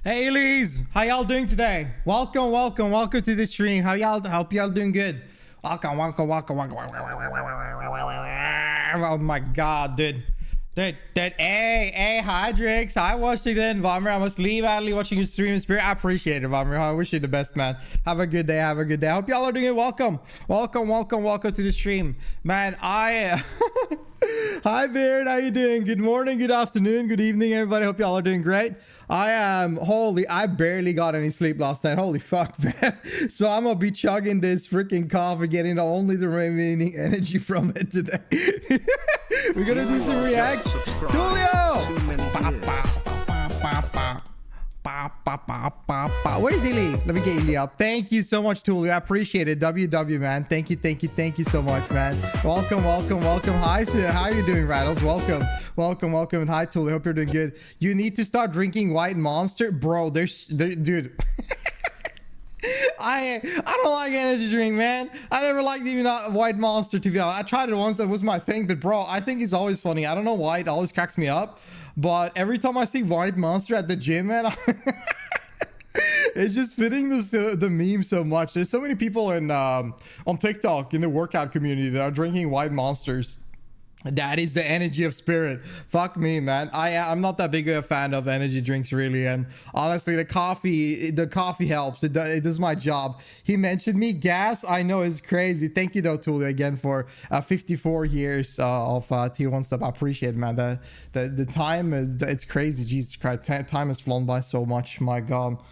Hey Elise, how y'all doing today? Welcome to the stream. Hope y'all doing good. Welcome. Oh my god, dude. Hey, hi Drix, hi Washington, Vommer. I must leave early watching your stream in spirit. I appreciate it, Vommer. I wish you the best, man. Have a good day. I hope y'all are doing it. Welcome to the stream, man. Hi Beard, how you doing? Good morning, good afternoon, good evening, everybody. Hope y'all are doing great. I barely got any sleep last night. Holy fuck, man. So I'm gonna be chugging this freaking coffee, getting only the remaining energy from it today. We're gonna do some reacts. Tulio! Where is Illy? Let me get Illy up. Thank you so much, Tulio. I appreciate it. WW, man. Thank you so much, man. Welcome. Hi, how are you doing, Rattles? Welcome. And hi, Tulio. Hope you're doing good. You need to start drinking White Monster. Bro, dude. I don't like energy drink, man. I never liked even White Monster, to be honest. I tried it once, it was my thing, but bro, I think it's always funny. I don't know why, it always cracks me up, but every time I see White Monster at the gym, man, it's just fitting the meme so much. There's so many people on TikTok in the workout community that are drinking White Monsters. That is the energy of spirit. Fuck me, man. I'm not that big of a fan of energy drinks, really, and honestly the coffee helps. It does my job. He mentioned me. Gas, I know, is crazy. Thank you though, Tulio, again for 54 years of T1 stuff. I appreciate it, man. The time is, it's crazy. Jesus Christ, time has flown by so much. My god.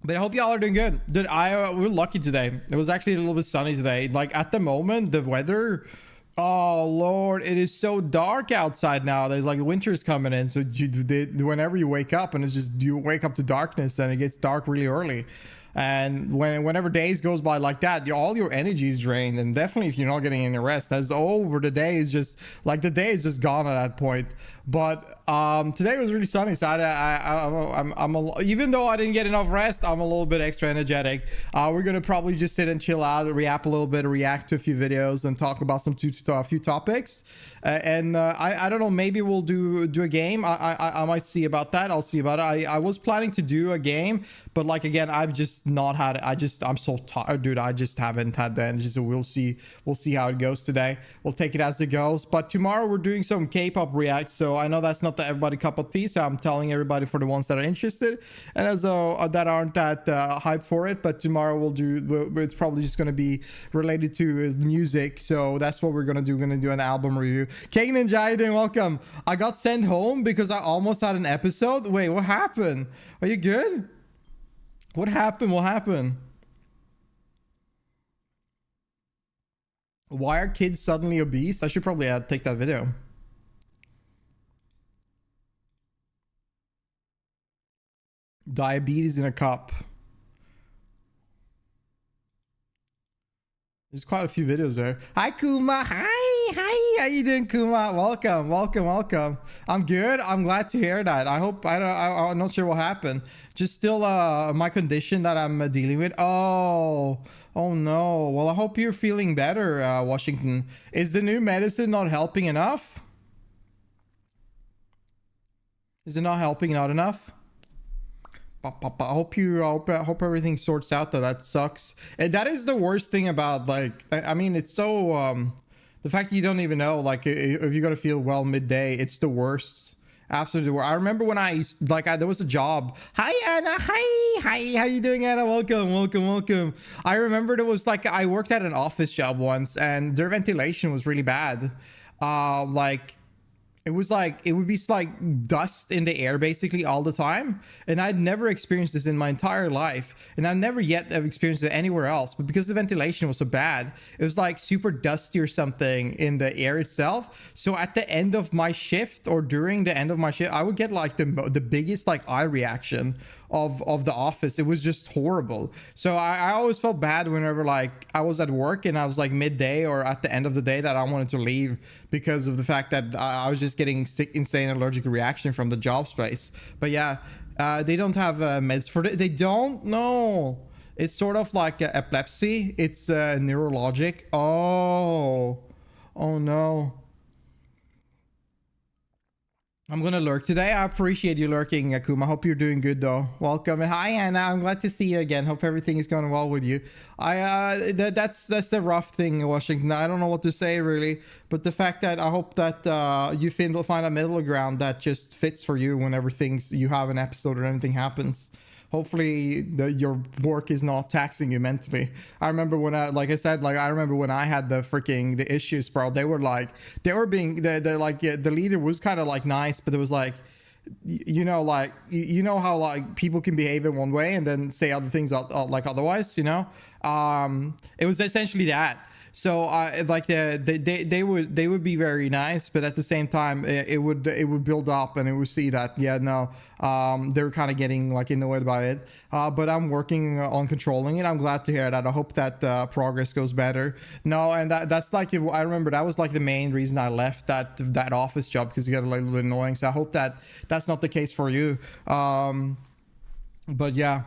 But I hope y'all are doing good, dude. We're lucky today. It was actually a little bit sunny today. Like at the moment, the weather, oh lord, it is so dark outside now. There's like winter is coming in, so whenever you wake up, and it's just, you wake up to darkness, and it gets dark really early. And whenever days goes by like that, all your energy is drained, and definitely if you're not getting any rest, that's over. The day is just like, the day is just gone at that point. But today was really sunny, so even though I didn't get enough rest, I'm a little bit extra energetic. We're gonna probably just sit and chill out, react a little bit, react to a few videos, and talk about a few topics. I don't know, maybe we'll do a game. I might see about that. I'll see about it. I was planning to do a game, but like again, I've just not had it. I'm so tired, dude. I just haven't had the energy, so we'll see how it goes today. We'll take it as it goes. But tomorrow we're doing some K-pop reacts, so I know that's not everybody cup of tea, so I'm telling everybody for the ones that are interested, and as that aren't that hyped for it. But tomorrow it's probably just going to be related to music, so that's what we're going to do. We're going to do an album review. King Ninja, how you doing? Welcome. I got sent home because I almost had an episode. Wait, what happened? Are you good? What happened? Why are kids suddenly obese? I should probably take that video. Diabetes in a cup. There's quite a few videos there. Hi Kuma. Hi, how you doing, Kuma? Welcome. I'm good. I'm glad to hear that. I'm not sure what happened. Just still my condition that I'm dealing with. Oh no. Well, I hope you're feeling better, Washington. Is the new medicine not helping enough? Is it not helping enough? I hope everything sorts out though. That sucks. And that is the worst thing about, like, I mean, it's so the fact that you don't even know, like, if you're gonna feel well midday, it's the worst. Absolutely worst. I remember when there was a job. Hi Anna. Hi, how you doing, Anna? Welcome. I remember there was like, I worked at an office job once, and their ventilation was really bad. Like it was like, it would be like dust in the air basically all the time, and I'd never experienced this in my entire life, and I've never yet have experienced it anywhere else. But because the ventilation was so bad, it was like super dusty or something in the air itself. So at the end of my shift, or during the end of my shift, I would get like the biggest like eye reaction of the office. It was just horrible. So I always felt bad whenever like I was at work and I was like midday or at the end of the day that I wanted to leave, because of the fact that I was just getting insane allergic reaction from the job space. But yeah, they don't have meds for it. They don't know. It's sort of like epilepsy. It's neurologic. Oh no. I'm gonna lurk today. I appreciate you lurking, Akuma. Hope you're doing good though. Welcome and hi, Anna. I'm glad to see you again. Hope everything is going well with you. That's a rough thing in Washington. I don't know what to say really, but the fact that I hope that you find a middle ground that just fits for you whenever you have an episode or anything happens. Hopefully your work is not taxing you mentally. I remember when I remember when I had the issues, bro. They were being the leader was kind of like nice, but it was like, you know how like people can behave in one way and then say other things like otherwise, it was essentially that. So like they would be very nice, but at the same time it would build up and it would see that they were kind of getting like annoyed by it. But I'm working on controlling it. I'm glad to hear that. I hope that progress goes better. No, and that's like, I remember that was like the main reason I left that office job, because you got a little bit annoying. So I hope that that's not the case for you. But yeah.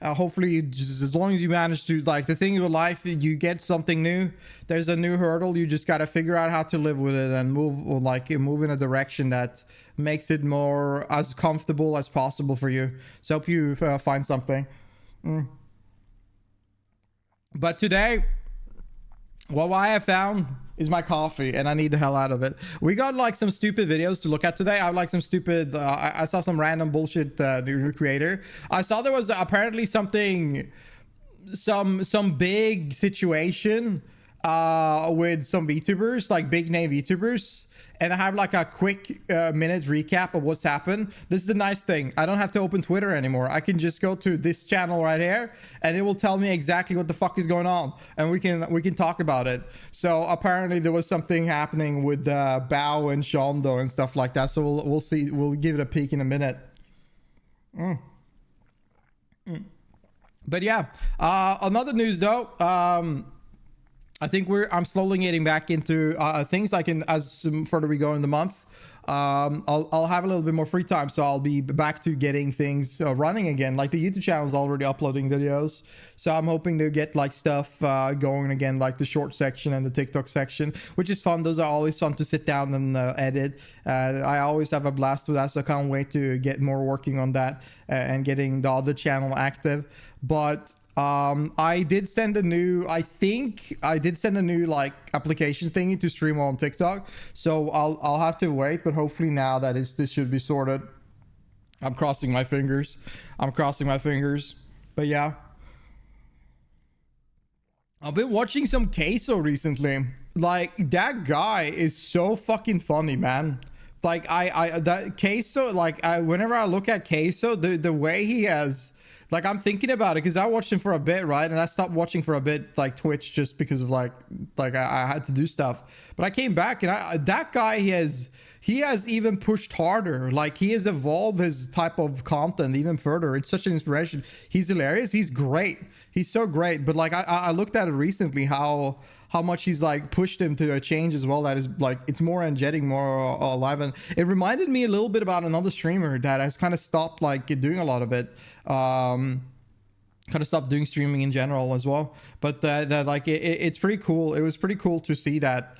Hopefully, just as long as you manage to, like, the thing with life, you get something new, there's a new hurdle, you just got to figure out how to live with it and move in a direction that makes it more as comfortable as possible for you. So hope you find something. But today, what I have found is my coffee, and I need the hell out of it. We got like some stupid videos to look at today. I like some stupid I saw some random bullshit the creator. I saw there was apparently some big situation with some VTubers, like big name VTubers, and I have like a quick minute recap of what's happened. This is the nice thing. I don't have to open Twitter anymore. I can just go to this channel right here and it will tell me exactly what the fuck is going on, and we can talk about it. So apparently there was something happening with Bao and Shondo and stuff like that. So we'll see. We'll give it a peek in a minute. But yeah, another news though. I think I'm slowly getting back into things like as further we go in the month. I'll have a little bit more free time, so I'll be back to getting things running again. Like the YouTube channel is already uploading videos, so I'm hoping to get like stuff going again, like the short section and the TikTok section, which is fun. Those are always fun to sit down and edit. I always have a blast with that, so I can't wait to get more working on that and getting the other channel active. But I did send a new like application thingy to stream on TikTok, so I'll have to wait, but hopefully now that this should be sorted. I'm crossing my fingers. But yeah, I've been watching some Queso recently. Like, that guy is so fucking funny, man. Like that Queso, like whenever I look at Queso, the way he has, like, I'm thinking about it because I watched him for a bit, right? And I stopped watching for a bit, like Twitch, just because of like I had to do stuff. But I came back, and that guy, he has even pushed harder. Like, he has evolved his type of content even further. It's such an inspiration. He's hilarious. He's great. He's so great. But like I looked at it recently, how much he's like pushed him to a change as well, that is like, it's more energetic, more alive. And it reminded me a little bit about another streamer that has kind of stopped like doing a lot of it, kind of stopped doing streaming in general as well. But that like it's pretty cool. It was pretty cool to see that,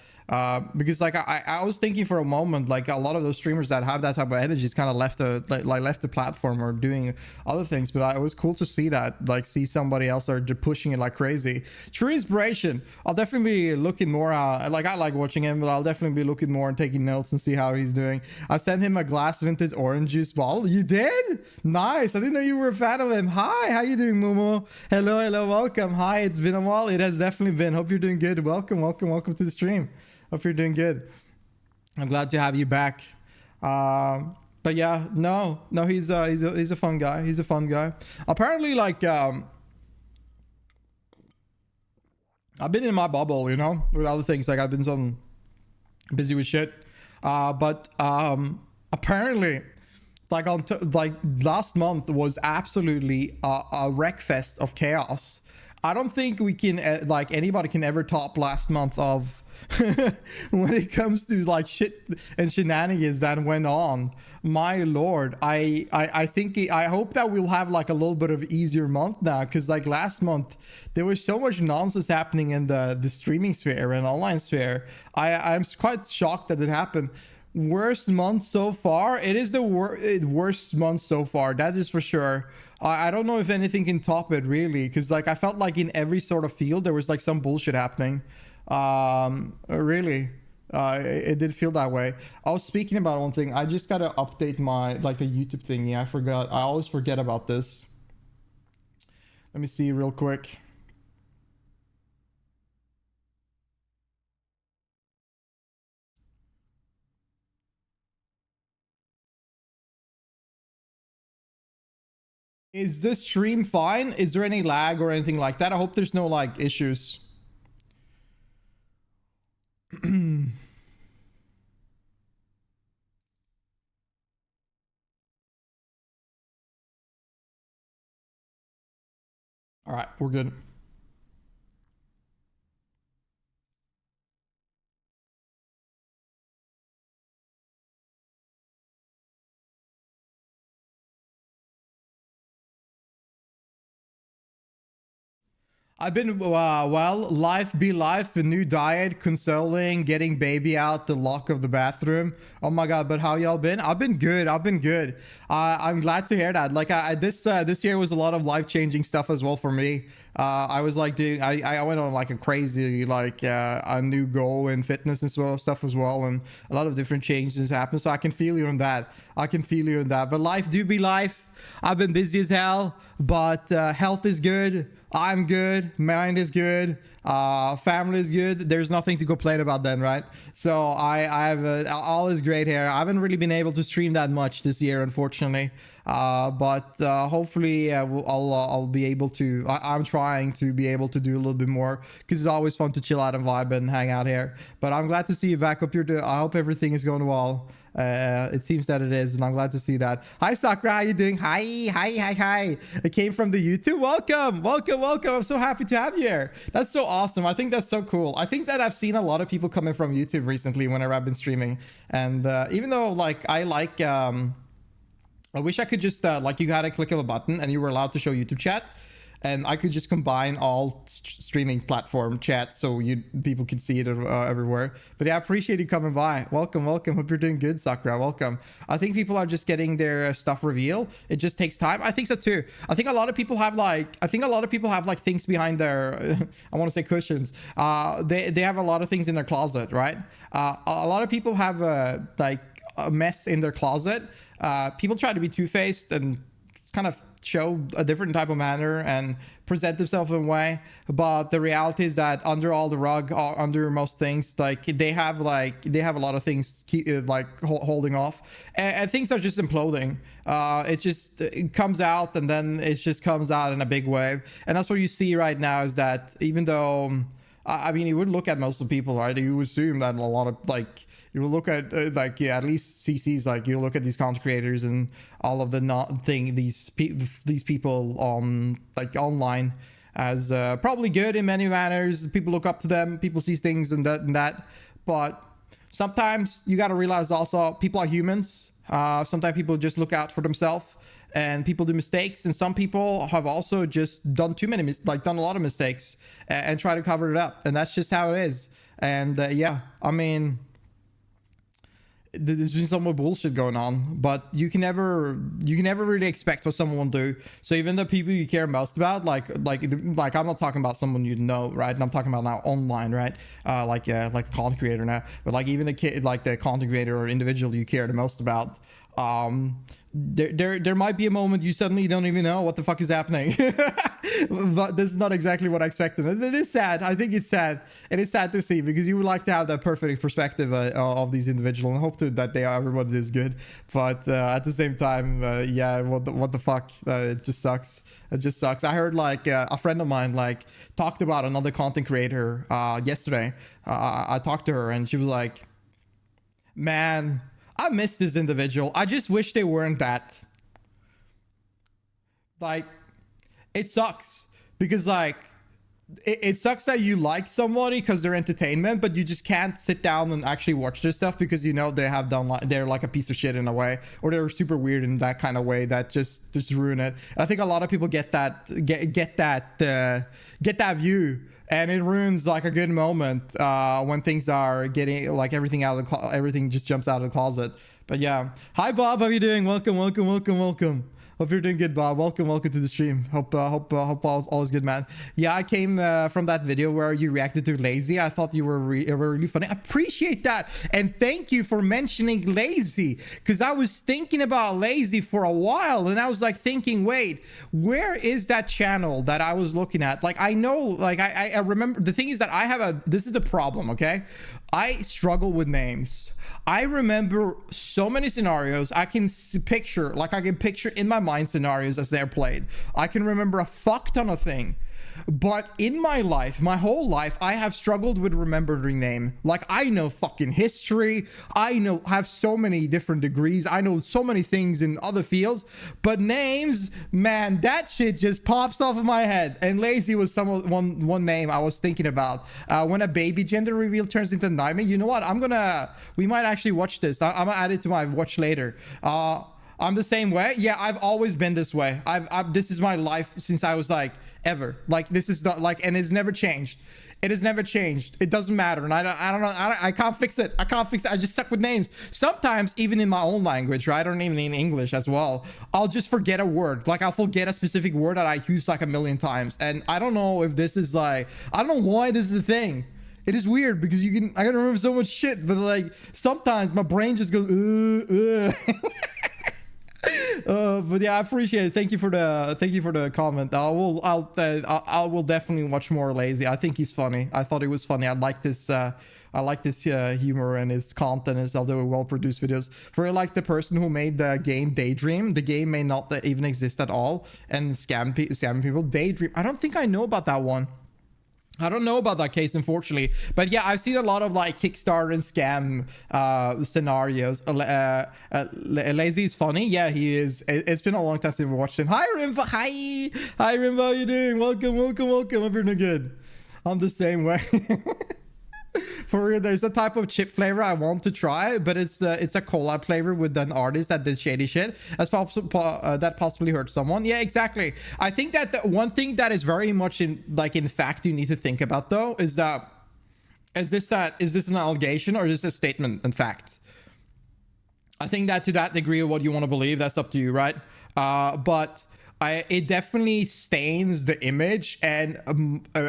because like I was thinking for a moment, like a lot of those streamers that have that type of energy kind of left the platform or doing other things. But it was cool to see that, like, see somebody else are pushing it like crazy. True inspiration. I'll definitely be looking more like, I like watching him, but I'll definitely be looking more and taking notes and see how he's doing. I sent him a glass vintage orange juice bottle. You did? Nice. I didn't know you were a fan of him. Hi, how you doing, Momo? Hello, welcome. Hi, it's been a while. It has definitely been. Hope you're doing good. Welcome to the stream. Hope you're doing good. I'm glad to have you back. But yeah, no, he's a fun guy. He's a fun guy. Apparently, like, I've been in my bubble, with other things. Like, I've been so busy with shit. But apparently, like last month was absolutely a wreck fest of chaos. I don't think we can anybody can ever top last month of when it comes to like shit and shenanigans that went on. My lord, I think I hope that we'll have like a little bit of easier month now, because like last month there was so much nonsense happening in the streaming sphere and online sphere. I'm quite shocked that it happened. Worst month so far. It is the worst month so far. That is for sure. I don't know if anything can top it really, because like I felt like in every sort of field there was like some bullshit happening. Really. It did feel that way. I was speaking about one thing. I just gotta update my like the YouTube thingy. I forgot. I always forget about this. Let me see real quick. Is this stream fine? Is there any lag or anything like that? I hope there's no like issues. All right, we're good. I've been well, life be life, a new diet, consoling, getting baby out the lock of the bathroom. Oh my god! But how y'all been? I've been good. I've been good. I'm glad to hear that. Like this year was a lot of life changing stuff as well for me. I was like doing. I went on like a crazy like a new goal in fitness and stuff as well, and a lot of different changes happened. So I can feel you on that. I can feel you on that. But life do be life. I've been busy as hell, but health is good. I'm good. Mind is good. Family is good. There's nothing to complain about then, right? So I have all is great here. I haven't really been able to stream that much this year, unfortunately. But hopefully I'll be able to. I'm trying to be able to do a little bit more because it's always fun to chill out and vibe and hang out here. But I'm glad to see you back up here. I hope everything is going well. It seems that it is, and I'm glad to see that. Hi Sakura, how you doing? Hi. It came from the YouTube. Welcome. I'm so happy to have you here. That's so awesome. I think that's so cool. I think that I've seen a lot of people coming from YouTube recently whenever I've been streaming, and even though like I like I wish I could just like you had a click of a button and you were allowed to show YouTube chat, and I could just combine all streaming platform chat so people could see it everywhere. But yeah, I appreciate you coming by. Welcome. Hope you're doing good, Sakura. Welcome. I think people are just getting their stuff revealed. It just takes time. I think so too. I think a lot of people have like things behind their I want to say cushions. They have a lot of things in their closet, right? A lot of people have like a mess in their closet. People try to be two-faced and kind of show a different type of manner and present themselves in a way, but the reality is that under all the rug, under most things, like they have a lot of things holding off, and things are just imploding. It comes out, and then it just comes out in a big wave, and that's what you see right now. Is that even though I mean, you would look at most of the people, right? You assume that a lot of like. You will look at at least CCs, like you look at these content creators and all of the these people on like online as probably good in many manners. People look up to them, people see things and that. But sometimes you got to realize also people are humans. Sometimes people just look out for themselves, and people do mistakes, and some people have also just done done a lot of mistakes and try to cover it up, and that's just how it is. And yeah, I mean, there's been some more bullshit going on, but you can never really expect what someone will do. So even the people you care most about, like I'm not talking about someone you know, right? And I'm talking about now online, right? Like a content creator now, but like even the kid, like the content creator or individual you care the most about, there might be a moment you suddenly don't even know what the fuck is happening. But this is not exactly what I expected. It is sad. I think it's sad. It is sad to see, because you would like to have that perfect perspective of these individuals and hope that everybody is good. But at the same time, yeah, what the fuck? It just sucks. It just sucks. I heard like a friend of mine like talked about another content creator yesterday. I talked to her and she was like, "Man, I miss this individual. I just wish they weren't that." Like, it sucks because like it sucks that you like somebody because they're entertainment, but you just can't sit down and actually watch their stuff because you know they're like a piece of shit in a way, or they're super weird in that kind of way that just ruin it. I think a lot of people get that view, and it ruins like a good moment when things are getting like everything out of the everything just jumps out of the closet. But yeah, hi Bob, how you doing? Welcome, welcome, welcome, welcome. Hope you're doing good, Bob. Welcome to the stream. Hope all is good, man. Yeah, I came from that video where you reacted to Lazy. I thought you were really funny. I appreciate that, and thank you for mentioning Lazy, because I was thinking about Lazy for a while, and I was like thinking, wait, where is that channel that I was looking at? Like, I know, like I remember. The thing is that I have this is the problem, okay? I struggle with names. I remember so many scenarios. I can picture, like I can picture in my mind scenarios as they're played. I can remember a fuck ton of things. But in my life, my whole life, I have struggled with remembering name. Like, I know fucking history. I have so many different degrees. I know so many things in other fields. But names, man, that shit just pops off of my head. And Lazy was one name I was thinking about. When a baby gender reveal turns into nightmare, you know what? We might actually watch this. I'm gonna add it to my watch later. I'm the same way. Yeah, I've always been this way. This is my life since I was like ever. Like, this is the like, and it's never changed. It has never changed. It doesn't matter, and I don't know. I can't fix it. I can't fix it. I just suck with names. Sometimes even in my own language, right? I don't even in English as well. I'll just forget a word. Like, I'll forget a specific word that I use like a million times, and I don't know if this is like, I don't know why this is a thing. It is weird because I can remember so much shit, but like sometimes my brain just goes. But yeah, I appreciate it. Thank you for the comment. I will definitely watch more Lazy. I think he's funny. I thought it was funny. I like this humor, and his content is although well produced videos. For like the person who made the game Daydream, the game may not even exist at all, and scamming people. Daydream, I don't think I know about that one. I don't know about that case, unfortunately, but yeah, I've seen a lot of like Kickstarter and scam scenarios. Lazy is funny. Yeah, he is. It's been a long time since we watched him. Hi Rimba. Hi Rimba, how you doing? Welcome. Hope you're doing good. I'm the same way. For real, there's a type of chip flavor I want to try, but it's a collab flavor with an artist that did shady shit. That possibly hurt someone. Yeah, exactly. I think that the one thing that is very much in fact you need to think about though is that is this an allegation or is this a statement in fact? I think that to that degree of what you want to believe, that's up to you, right? But it definitely stains the image and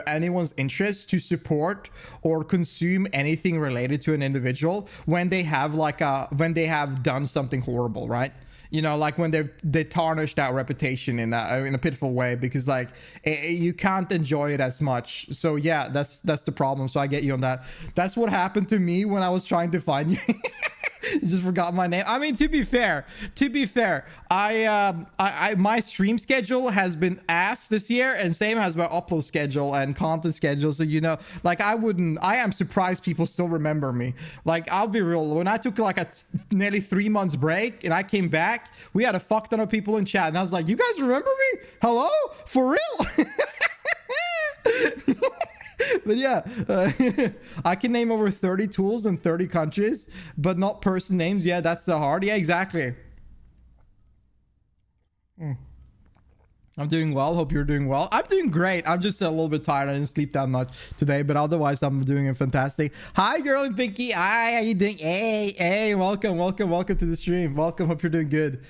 anyone's interest to support or consume anything related to an individual when they have done something horrible, right? You know, like when they tarnish that reputation in a pitiful way, because like you can't enjoy it as much. So yeah, that's the problem. So I get you on that. That's what happened to me when I was trying to find you. You just forgot my name. I mean, to be fair, I my stream schedule has been ass this year, and same as my upload schedule and content schedule. So you know, like I am surprised people still remember me. Like, I'll be real, when I took like a nearly 3 months break and I came back, we had a fuck ton of people in chat, and I was like, you guys remember me? Hello? For real? But yeah, I can name over 30 tools in 30 countries, but not person names. Yeah, that's so hard. Yeah, exactly. I'm doing well. Hope you're doing well. I'm doing great. I'm just a little bit tired. I didn't sleep that much today, but otherwise I'm doing it fantastic. Hi, girl and Pinky. Hi, how you doing? Hey, welcome to the stream. Welcome. Hope you're doing good.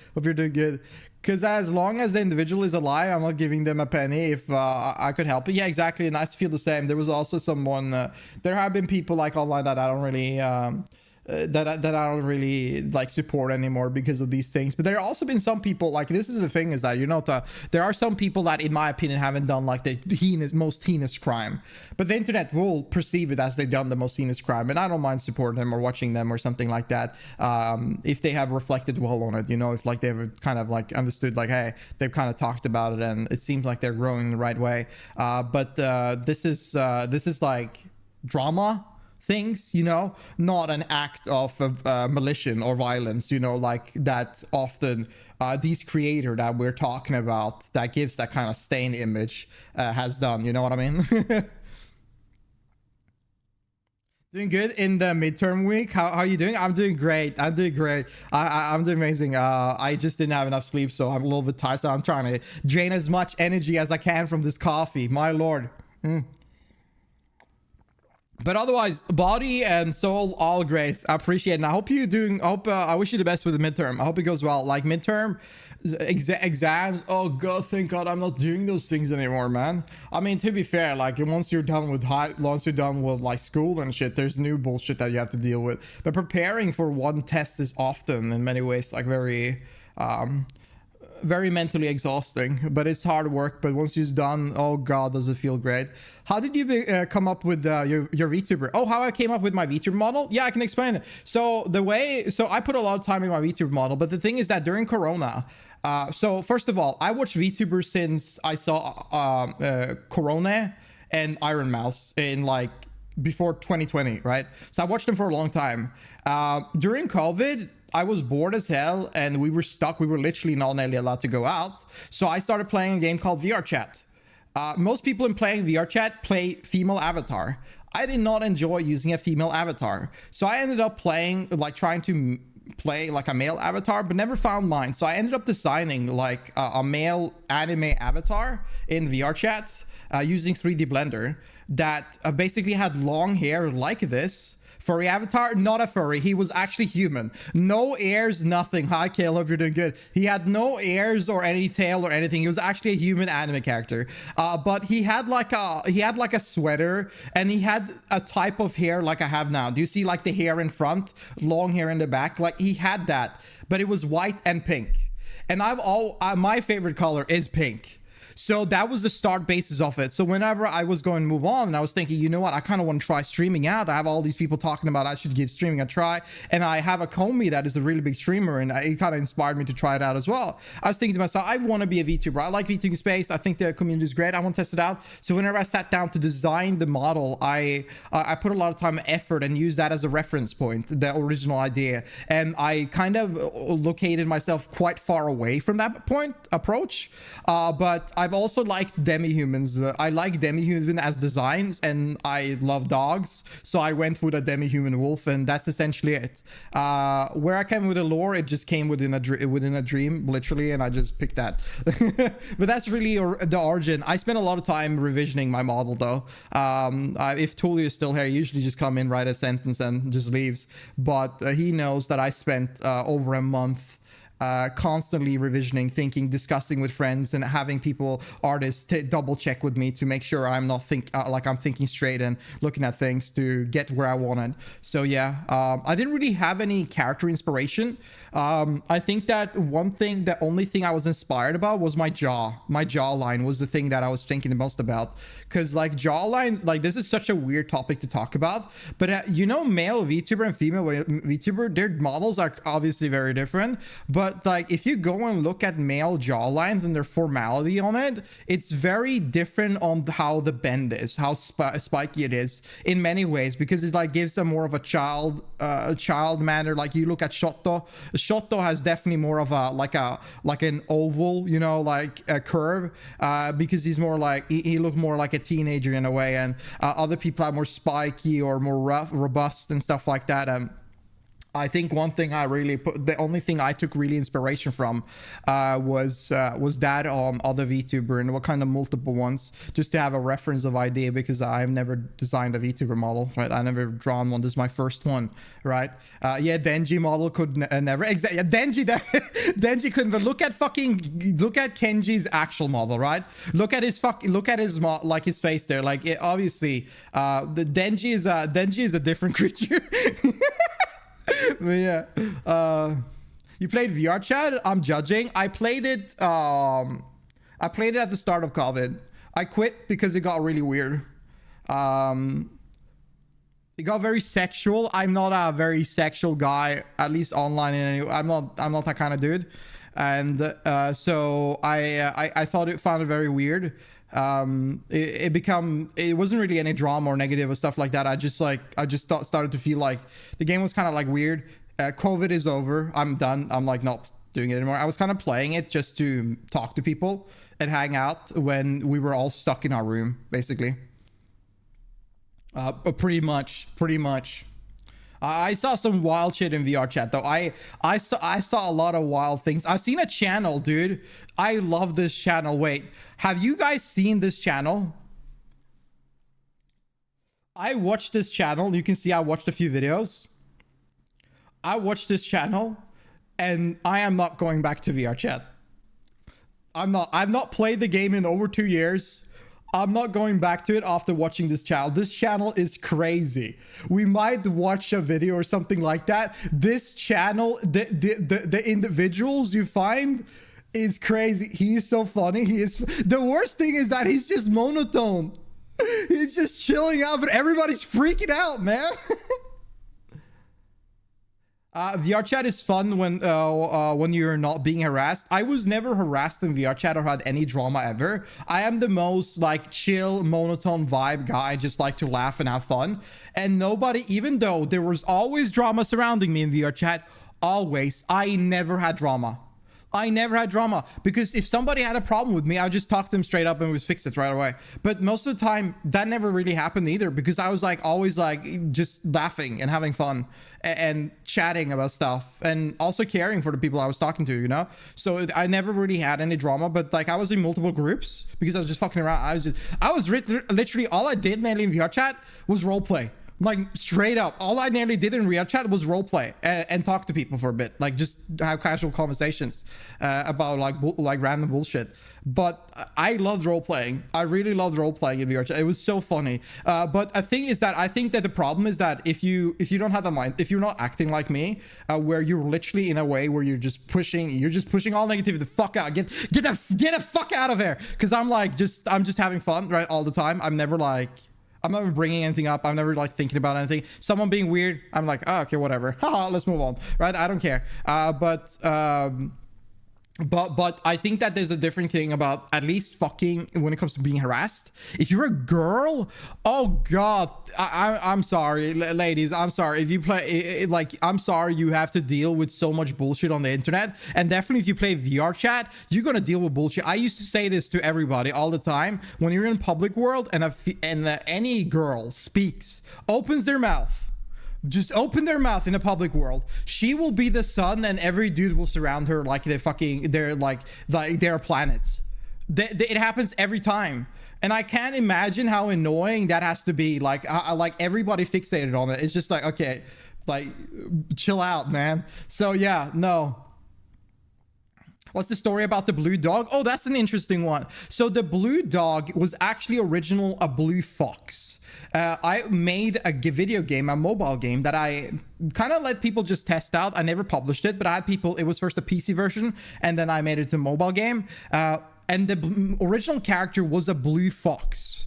Because as long as the individual is alive, I'm not giving them a penny if I could help it. Yeah, exactly. And I feel the same. There was also someone, there have been people like online that I don't really, that I don't really like support anymore because of these things. But there have also been some people, like, this is the thing, is that, you know, there are some people that in my opinion haven't done like the most heinous crime, but the internet will perceive it as they've done the most heinous crime, and I don't mind supporting them or watching them or something like that, if they have reflected well on it, you know, if like they've kind of like understood, like, hey, they've kind of talked about it and it seems like they're growing the right way. But this is like drama things, you know, not an act of malicious or violence, you know, like that often these creator that we're talking about that gives that kind of stained image has done, you know what I mean? Doing good in the midterm week. How are you doing? I'm doing great. I'm doing amazing. I just didn't have enough sleep, so I'm a little bit tired, so I'm trying to drain as much energy as I can from this coffee. My lord. But otherwise, body and soul all great. I appreciate it. And I hope you doing. I wish you the best with the midterm. I hope it goes well. Like midterm exams. Oh god, thank god I'm not doing those things anymore, man. I mean, to be fair, like once you're done with once you're done with like school and shit, there's new bullshit that you have to deal with. But preparing for one test is often, in many ways, like very mentally exhausting, but it's hard work. But once it's done, oh god, does it feel great. How did you come up with your VTuber? Oh, how I came up with my VTuber model? Yeah, I can explain it. So I put a lot of time in my VTuber model, but the thing is that during Corona, so first of all, I watched VTubers since I saw Corona and Iron Mouse in like before 2020, right? So I watched them for a long time. During COVID, I was bored as hell and we were stuck. We were literally not nearly allowed to go out. So I started playing a game called VR Chat. Most people in playing VR Chat play female avatar. I did not enjoy using a female avatar. So I ended up playing, like trying to play like a male avatar, but never found mine. So I ended up designing like a male anime avatar in VR Chat using 3D Blender that basically had long hair like this. Furry avatar, not a furry. He was actually human. No ears, nothing. Hi, Kale, hope you're doing good. He had no ears or any tail or anything. He was actually a human anime character. But he had like a sweater, and he had a type of hair like I have now. Do you see like the hair in front, long hair in the back? Like he had that, but it was white and pink. And my favorite color is pink. So that was the start basis of it. So whenever I was going to move on, and I was thinking, you know what, I kind of want to try streaming out. I have all these people talking about I should give streaming a try. And I have a homie that is a really big streamer, and it kind of inspired me to try it out as well. I was thinking to myself, I want to be a VTuber. I like VTubing space. I think the community is great. I want to test it out. So whenever I sat down to design the model, I put a lot of time and effort and used that as a reference point, the original idea. And I kind of located myself quite far away from that approach. But I've also liked demi-humans. I like demi-human as designs, and I love dogs, so I went with a demi-human wolf, and that's essentially it. Where I came with the lore, it just came within a dream, literally, and I just picked that. But that's really the origin. I spent a lot of time revisioning my model, though. If Tulio is still here, he usually just come in, write a sentence, and just leaves. But he knows that I spent over a month constantly revisioning, thinking, discussing with friends, and having artists double check with me to make sure I'm not I'm thinking straight and looking at things to get where I wanted. So yeah, I didn't really have any character inspiration. I think that the only thing I was inspired about was my jaw. My jawline was the thing that I was thinking the most about, because like jawlines, like this is such a weird topic to talk about, but you know, male VTuber and female VTuber, their models are obviously very different. But like if you go and look at male jawlines and their formality on it, it's very different on how the bend is, how spiky it is in many ways, because it like gives them more of a child manner. Like you look at Shoto has definitely more of a like an oval, you know, like a curve, because he's more like he looked more like a teenager in a way, and other people are more spiky or more robust and stuff like that. And I think one thing the only thing I took really inspiration from was that on other VTuber, and what kind of multiple ones, just to have a reference of idea, because I've never designed a VTuber model, right? I never drawn one. This is my first one, right? Yeah, Denji model could never exactly. Yeah, Denji couldn't. But look at Kenji's actual model, right? Look at his like his face there. Like obviously, the Denji is a different creature. But yeah, you played VR Chat? I'm judging. I played it at the start of COVID. I quit because it got really weird. It got very sexual. I'm not a very sexual guy, at least online. I'm not that kind of dude, and so I found it very weird. It wasn't really any drama or negative or stuff like that. I just started to feel like the game was kind of like weird. COVID is over. I'm done. I'm like not doing it anymore. I was kind of playing it just to talk to people and hang out when we were all stuck in our room, basically. Pretty much. I saw some wild shit in VR Chat though. I saw a lot of wild things. I've seen a channel, dude. I love this channel. Wait, have you guys seen this channel? I watched this channel. You can see I watched a few videos. I watched this channel, and I am not going back to VR chat. I'm not. I've not played the game in over 2 years. I'm not going back to it after watching this channel. This channel is crazy. We might watch a video or something like that. This channel, the individuals you find is crazy. He is so funny. He is. The worst thing is that he's just monotone. He's just chilling out, but everybody's freaking out, man. VR chat is fun when you're not being harassed. I was never harassed in VR chat or had any drama ever. I am the most like chill, monotone vibe guy. I just like to laugh and have fun. And nobody, even though there was always drama surrounding me in VR chat, always, I never had drama. I never had drama, because if somebody had a problem with me, I would just talk to them straight up and we fix it right away. But most of the time, that never really happened either, because I was like always like just laughing and having fun and chatting about stuff, and also caring for the people I was talking to, you know? So I never really had any drama, but like I was in multiple groups because I was just fucking around. I was literally, all I did mainly in VR chat was roleplay. Like straight up, all I nearly did in real chat was roleplay and talk to people for a bit, like just have casual conversations about like random bullshit. But I loved role playing. I really loved role playing in VR chat. It was so funny. But the thing is that I think that the problem is that if you don't have the mind, if you're not acting like me, where you're literally in a way where you're just pushing all negativity the fuck out. Get the fuck out of here. Because I'm just having fun, right, all the time. I'm never bringing anything up. I'm never like thinking about anything. Someone being weird, I'm like, oh, okay, whatever. Haha, let's move on, right? I don't care. But I think that there's a different thing about at least fucking when it comes to being harassed. If you're a girl, oh god, I'm sorry, ladies. I'm sorry if you play like, I'm sorry you have to deal with so much bullshit on the internet. And definitely if you play VR chat, you're gonna deal with bullshit. I used to say this to everybody all the time. When you're in public world and any girl speaks, opens their mouth. Just open their mouth in a public world, she will be the sun, and every dude will surround her like they're planets. It happens every time, and I can't imagine how annoying that has to be. Like everybody fixated on it. It's just like, okay, like chill out, man. So yeah, no. What's the story about the blue dog? Oh, that's an interesting one. So the blue dog was actually a blue fox. I made a video game, a mobile game that I kind of let people just test out. I never published it, but I had people, it was first a PC version, and then I made it a mobile game. And the original character was a blue fox.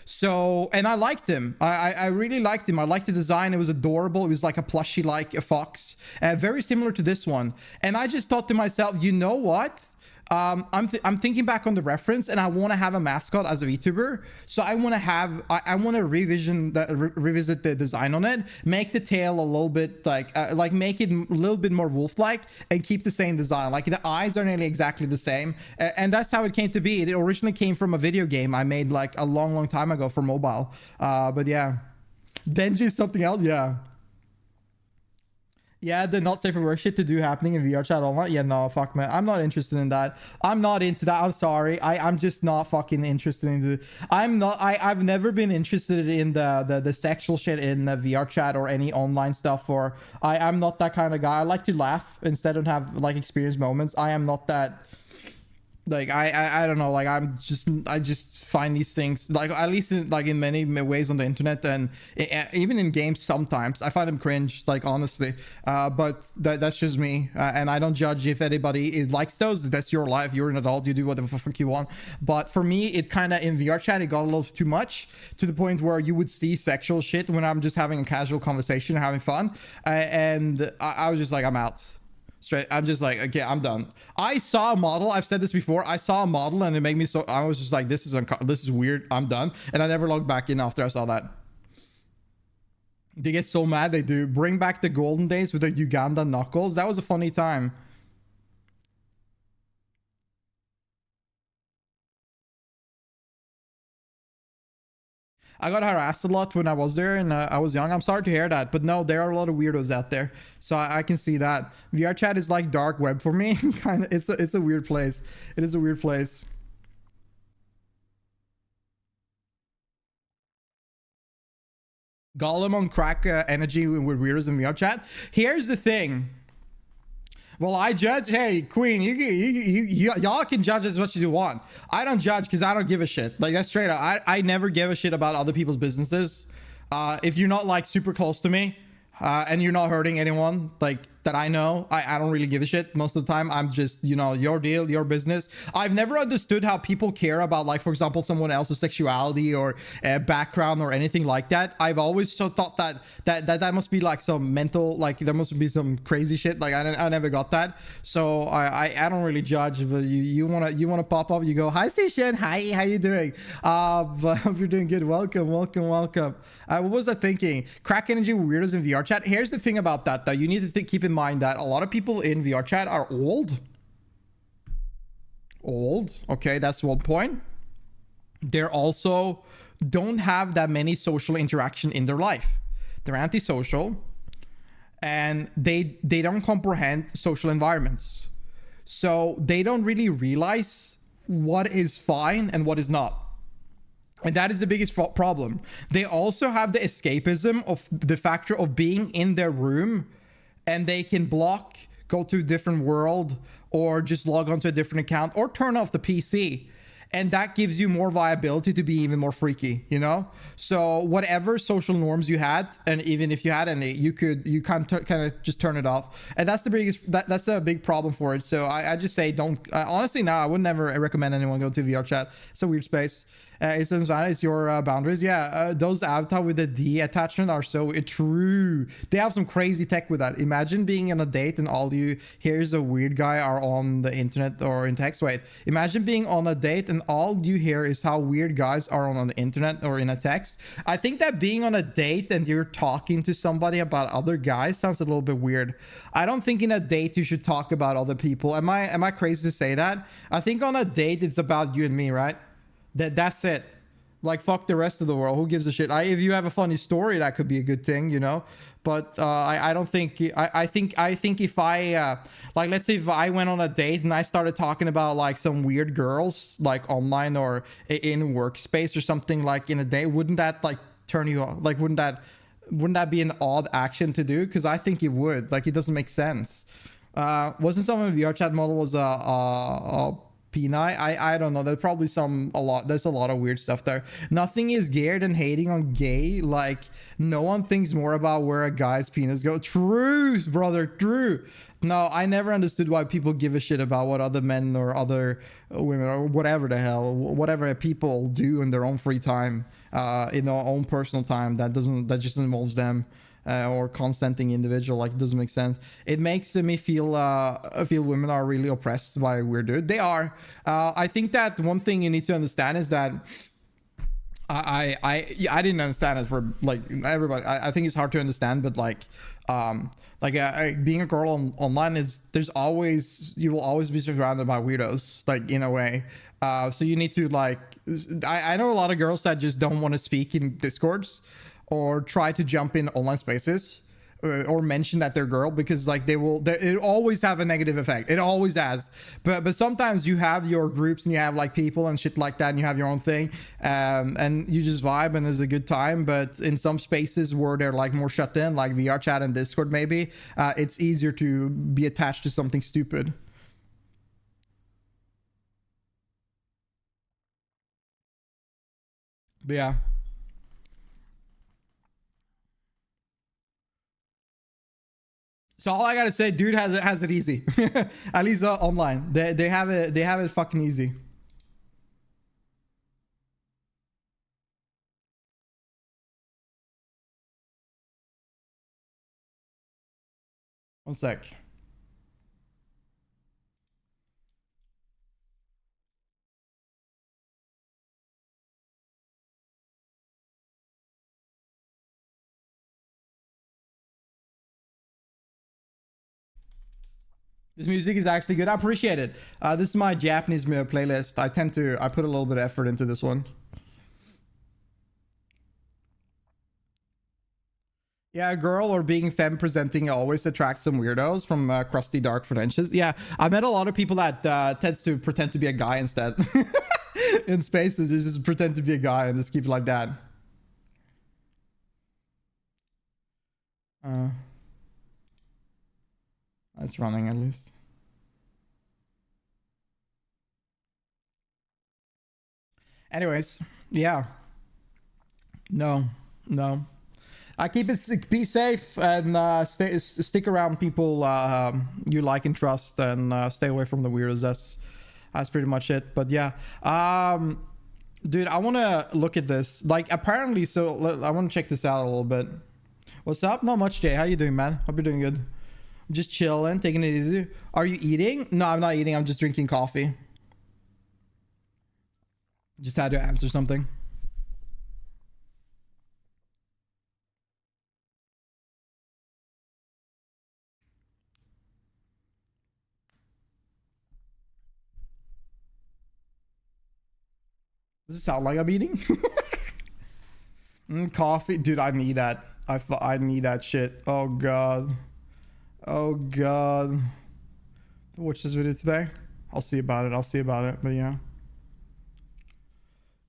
So, and I liked him. I really liked him. I liked the design. It was adorable. It was like a plushie, like a fox, very similar to this one. And I just thought to myself, you know what? I'm thinking back on the reference, and I want to have a mascot as a VTuber. So I want to revisit the design on it, make the tail a little bit like make it a little bit more wolf-like, and keep the same design. Like the eyes are nearly exactly the same, and that's how it came to be. It originally came from a video game I made like a long time ago for mobile. But yeah, Denji is something else. Yeah, the not safe for work shit to do happening in VR chat online. Yeah, no, fuck, man. I'm not interested in that. I'm not into that. I'm sorry. I'm just not fucking interested in the... I've never been interested in the sexual shit in the VR chat or any online stuff, or I'm not that kind of guy. I like to laugh instead of have like experience moments. I am not that... Like I don't know, like I just find these things, like at least in many ways on the internet, and even in games sometimes I find them cringe, like honestly. But that's just me, and I don't judge if anybody likes those. That's your life. You're an adult. You do whatever the fuck you want. But for me, it kind of, in VR chat, it got a little too much, to the point where you would see sexual shit when I'm just having a casual conversation and having fun, and I was just like, I'm out. Straight, I'm just like, okay, I'm done. I saw a model. I've said this before. I saw a model and it made me so... I was just like, this is weird. I'm done. And I never logged back in after I saw that. They get so mad. They do. Bring back the golden days with the Uganda knuckles. That was a funny time. I got harassed a lot when I was there, and I was young. I'm sorry to hear that, but no, there are a lot of weirdos out there, so I can see that. VR chat is like dark web for me. Kind of, it's a weird place. It is a weird place. Gollum on crack energy with weirdos in VR chat. Here's the thing. Well, I judge. Hey, Queen, y'all can judge as much as you want. I don't judge because I don't give a shit. Like, that's straight up. I never give a shit about other people's businesses. If you're not like super close to me, and you're not hurting anyone like that I know, I don't really give a shit most of the time. I'm just, you know, your deal, your business. I've never understood how people care about, like, for example, someone else's sexuality or background or anything like that. I've always so thought that must be like some mental, like there must be some crazy shit. Like I never got that. So I don't really judge. But you wanna pop up, you go, hi Sishan, hi, how you doing? But hope you're doing good. Welcome. What was I thinking? Crack energy weirdos in VR chat. Here's the thing about that though. You need to keep in mind that a lot of people in VR chat are old. Okay, that's one point. They're also don't have that many social interaction in their life. They're antisocial and they don't comprehend social environments. So they don't really realize what is fine and what is not. And that is the biggest problem. They also have the escapism of the factor of being in their room, and they can block, go to a different world, or just log onto a different account, or turn off the PC. And that gives you more viability to be even more freaky, you know? So whatever social norms you had, and even if you had any, you kind of just turn it off. And that's the biggest, that's a big problem for it. So I just say don't, honestly, no, I would never recommend anyone go to VR chat. It's a weird space. It's your boundaries. Yeah, those avatar with the D attachment are so true. They have some crazy tech with that. Imagine being on a date and all you hear is a weird guy are on the internet or in text. Wait, imagine being on a date and all you hear is how weird guys are on the internet or in a text. I think that being on a date and you're talking to somebody about other guys sounds a little bit weird. I don't think in a date you should talk about other people. Am I crazy to say that? I think on a date it's about you and me, right? That's it. Like, fuck the rest of the world. Who gives a shit? If you have a funny story, that could be a good thing, you know. But I don't think. I think if I like, let's say if I went on a date and I started talking about like some weird girls, like online or in workspace or something, like in a day, wouldn't that like turn you off? Like, wouldn't that be an odd action to do? Because I think it would. Like, it doesn't make sense. Wasn't someone VR chat model was I don't know. There's probably there's a lot of weird stuff there. Nothing is gayer than hating on gay. Like, no one thinks more about where a guy's penis go. True, brother, true. No, I never understood why people give a shit about what other men or other women or whatever the hell, whatever people do in their own free time, in their own personal time that just involves them. Or consenting individual. Like, it doesn't make sense. It makes me feel women are really oppressed by weird dude. They are. I think that one thing you need to understand is that I didn't understand it for like everybody. I think it's hard to understand, but being a girl online is you will always be surrounded by weirdos, like, in a way. So you need to like, I know a lot of girls that just don't want to speak in discords or try to jump in online spaces or mention that they're girl, because like it always have a negative effect. It always has. But sometimes you have your groups and you have like people and shit like that, and you have your own thing, and you just vibe and it's a good time. But in some spaces where they're like more shut in, like VR chat and Discord maybe, it's easier to be attached to something stupid. But yeah. So all I gotta say, dude has it easy. At least online, they have it fucking easy. One sec. This music is actually good. I appreciate it. This is my Japanese playlist. I put a little bit of effort into this one. Yeah, a girl or being femme presenting always attracts some weirdos from crusty dark Frenches. Yeah, I met a lot of people that tends to pretend to be a guy instead. In spaces, just pretend to be a guy and just keep it like that. Uh, it's running at least. Anyways, yeah. No. I keep it, be safe, and stick around people you like and trust, and stay away from the weirdos. That's pretty much it. But yeah, dude, I want to look at this. Like, apparently, so I want to check this out a little bit. What's up? Not much, Jay. How you doing, man? Hope you're doing good. Just chilling, taking it easy. Are you eating? No, I'm not eating. I'm just drinking coffee. Just had to answer something. Does it sound like I'm eating? Coffee, dude. I need that. I need that shit. Oh god. Oh god. Watch this video today. I'll see about it. But yeah.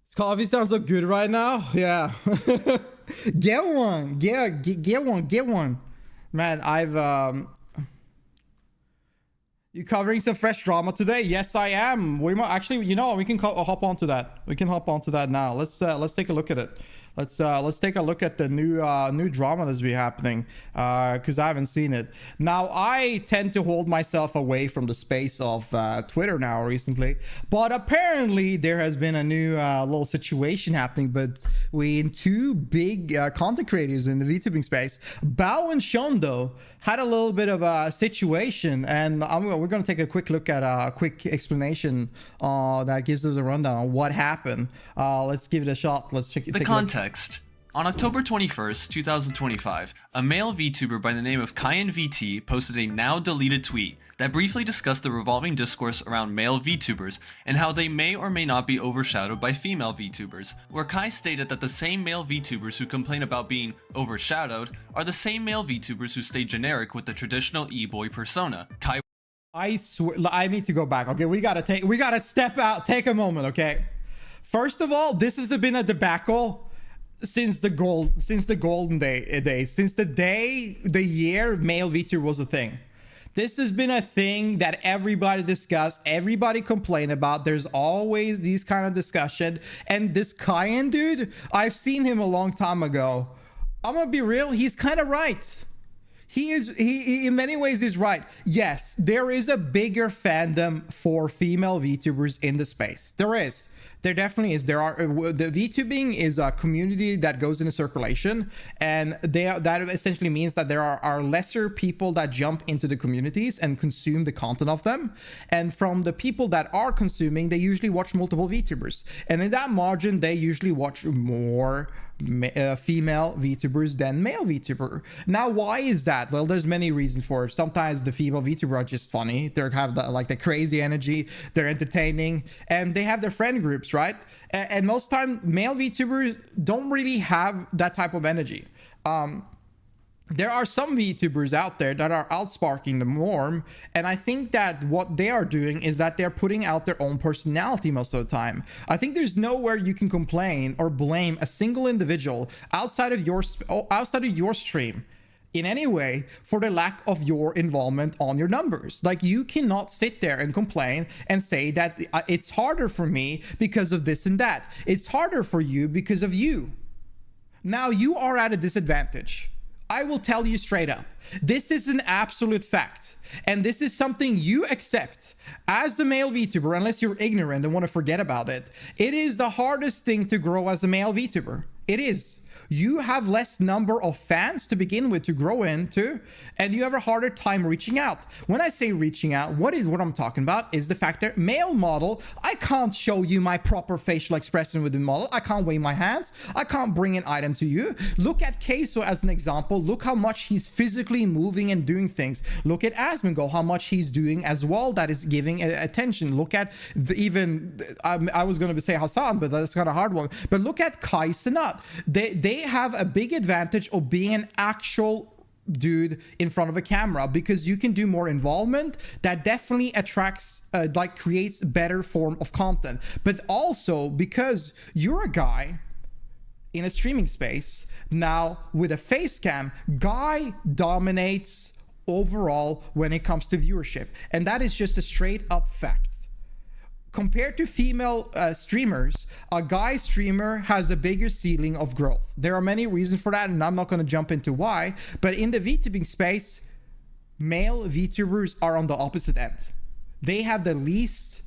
This coffee sounds so good right now. Yeah. Get one. Yeah. Get one. Man, I've You covering some fresh drama today? Yes, I am. We might actually, you know, we can hop onto that. We can hop onto that now. Let's take a look at it. Let's take a look at the new drama that's been happening, because I haven't seen it. Now, I tend to hold myself away from the space of Twitter now recently, but apparently there has been a new little situation happening between two big content creators in the VTubing space. Bao and Shondo had a little bit of a situation, and we're going to take a quick look at a quick explanation that gives us a rundown on what happened. Let's give it a shot. Let's check it. The context. On October 21st, 2025, a male VTuber by the name of KyanVT posted a now deleted tweet that briefly discussed the revolving discourse around male VTubers and how they may or may not be overshadowed by female VTubers, where Kai stated that the same male VTubers who complain about being overshadowed are the same male VTubers who stay generic with the traditional e-boy persona. Kai I swear, I need to go back. Okay, we gotta step out, take a moment. Okay, first of all, this has been a debacle since the golden days, since the year male VTuber was a thing. This has been a thing that everybody discussed, everybody complained about. There's always these kind of discussion. And this Kyan dude, I've seen him a long time ago. I'm gonna be real, he's kind of right. He in many ways is right. Yes, there is a bigger fandom for female VTubers in the space. There definitely is. There are the VTubing is a community that goes into circulation, and that essentially means that there are lesser people that jump into the communities and consume the content of them. And from the people that are consuming, they usually watch multiple VTubers, and in that margin, they usually watch more female VTubers than male VTuber. Now, why is that? Well, there's many reasons for it. Sometimes the female VTuber are just funny. They have the crazy energy. They're entertaining, and they have their friend groups, right? And most time, male VTubers don't really have that type of energy. There are some VTubers out there that are outsparking the norm, and I think that what they are doing is that they're putting out their own personality most of the time. I think there's nowhere you can complain or blame a single individual outside of your stream in any way for the lack of your involvement on your numbers. Like, you cannot sit there and complain and say that it's harder for me because of this and that. It's harder for you because of you. Now you are at a disadvantage. I will tell you straight up. This is an absolute fact. And this is something you accept as the male VTuber, unless you're ignorant and want to forget about it. It is the hardest thing to grow as a male VTuber. It is. You have less number of fans to begin with to grow into, and you have a harder time reaching out. When I say reaching out, what I'm talking about is the fact that male model, I can't show you my proper facial expression with the model. I can't wave my hands. I can't bring an item to you. Look at Queso as an example. Look how much he's physically moving and doing things. Look at Asmongold, how much he's doing as well that is giving attention. Look at I was going to say Hassan, but that's kind of a hard one. But look at Kai Cenat. They have a big advantage of being an actual dude in front of a camera, because you can do more involvement. That definitely attracts creates better form of content, but also because you're a guy in a streaming space. Now with a face cam, guy dominates overall when it comes to viewership, and that is just a straight up fact. Compared to female streamers, a guy streamer has a bigger ceiling of growth. There are many reasons for that, and I'm not going to jump into why, but in the VTubing space, male VTubers are on the opposite end. They have the least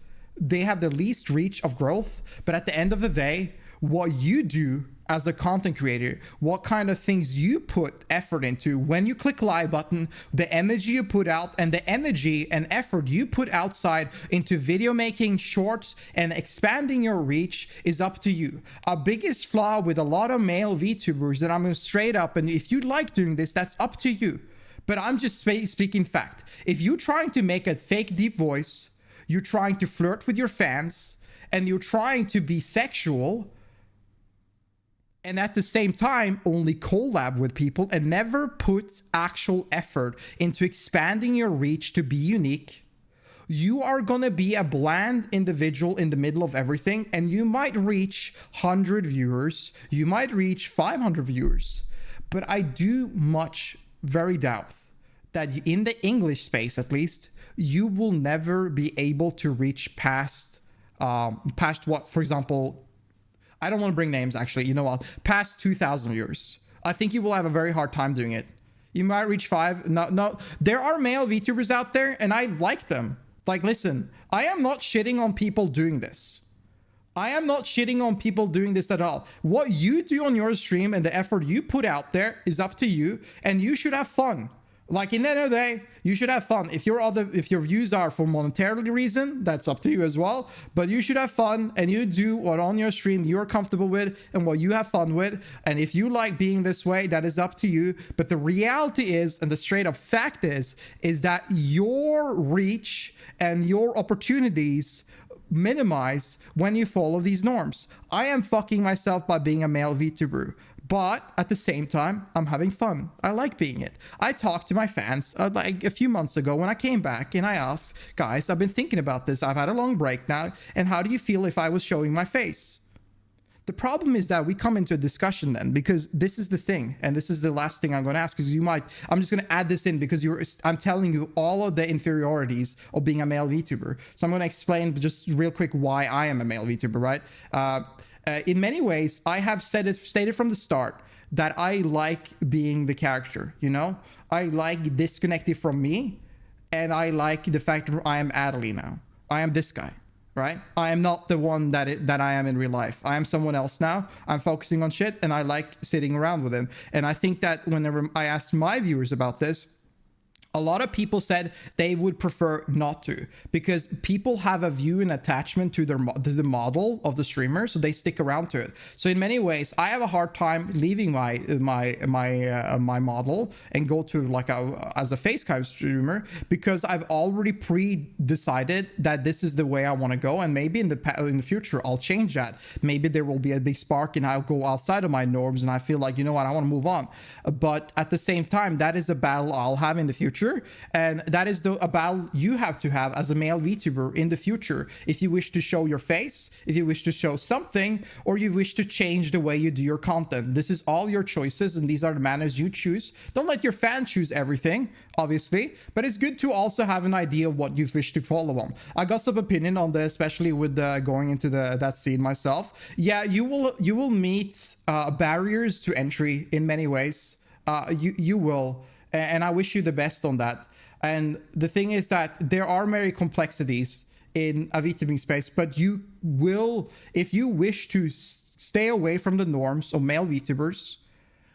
reach of growth, but at the end of the day, what you do as a content creator, what kind of things you put effort into when you click live button, the energy you put out, and the energy and effort you put outside into video making, shorts, and expanding your reach is up to you. Our biggest flaw with a lot of male VTubers, and I'm going straight up, and if you like doing this, that's up to you. But I'm just speaking fact. If you're trying to make a fake deep voice, you're trying to flirt with your fans, and you're trying to be sexual, and at the same time only collab with people and never put actual effort into expanding your reach to be unique, you are gonna be a bland individual in the middle of everything, and you might reach 100 viewers, you might reach 500 viewers, but I do very doubt that in the English space, at least, you will never be able to reach past what, for example, I don't want to bring names, actually. You know what? Past 2,000 viewers. I think you will have a very hard time doing it. You might reach 5. No. There are male VTubers out there, and I like them. Like, listen, I am not shitting on people doing this. I am not shitting on people doing this at all. What you do on your stream and the effort you put out there is up to you, and you should have fun. Like, in the end of the day, you should have fun. If your views are for monetarily reason, that's up to you as well. But you should have fun, and you do what on your stream you're comfortable with and what you have fun with. And if you like being this way, that is up to you. But the reality is, and the straight up fact is that your reach and your opportunities minimize when you follow these norms. I am fucking myself by being a male VTuber. But at the same time, I'm having fun. I like being it. I talked to my fans like a few months ago when I came back, and I asked, guys, I've been thinking about this. I've had a long break now. And how do you feel if I was showing my face? The problem is that we come into a discussion then, because this is the thing. And this is the last thing I'm going to ask, because I'm just going to add this in because I'm telling you all of the inferiorities of being a male VTuber. So I'm going to explain just real quick why I am a male VTuber, right? In many ways, I have stated from the start that I like being the character, you know? I like disconnected from me, and I like the fact that I am Attillee now. I am this guy, right? I am not the one that I am in real life. I am someone else now. I'm focusing on shit, and I like sitting around with him. And I think that whenever I asked my viewers about this, a lot of people said they would prefer not to, because people have a view and attachment to the model of the streamer, so they stick around to it. So in many ways, I have a hard time leaving my model and go to like as a facecam streamer, because I've already pre-decided that this is the way I want to go, and maybe in the future I'll change that. Maybe there will be a big spark and I'll go outside of my norms, and I feel like, you know what, I want to move on. But at the same time, that is a battle I'll have in the future. And that is a battle you have to have as a male VTuber in the future. If you wish to show your face, if you wish to show something, or you wish to change the way you do your content. This is all your choices, and these are the manners you choose. Don't let your fans choose everything, obviously, but it's good to also have an idea of what you wish to follow on. I got some opinion on this, especially with going into that scene myself. Yeah, you will meet barriers to entry in many ways. You will. And I wish you the best on that. And the thing is that there are many complexities in a VTubing space, but you will, if you wish to stay away from the norms of male VTubers,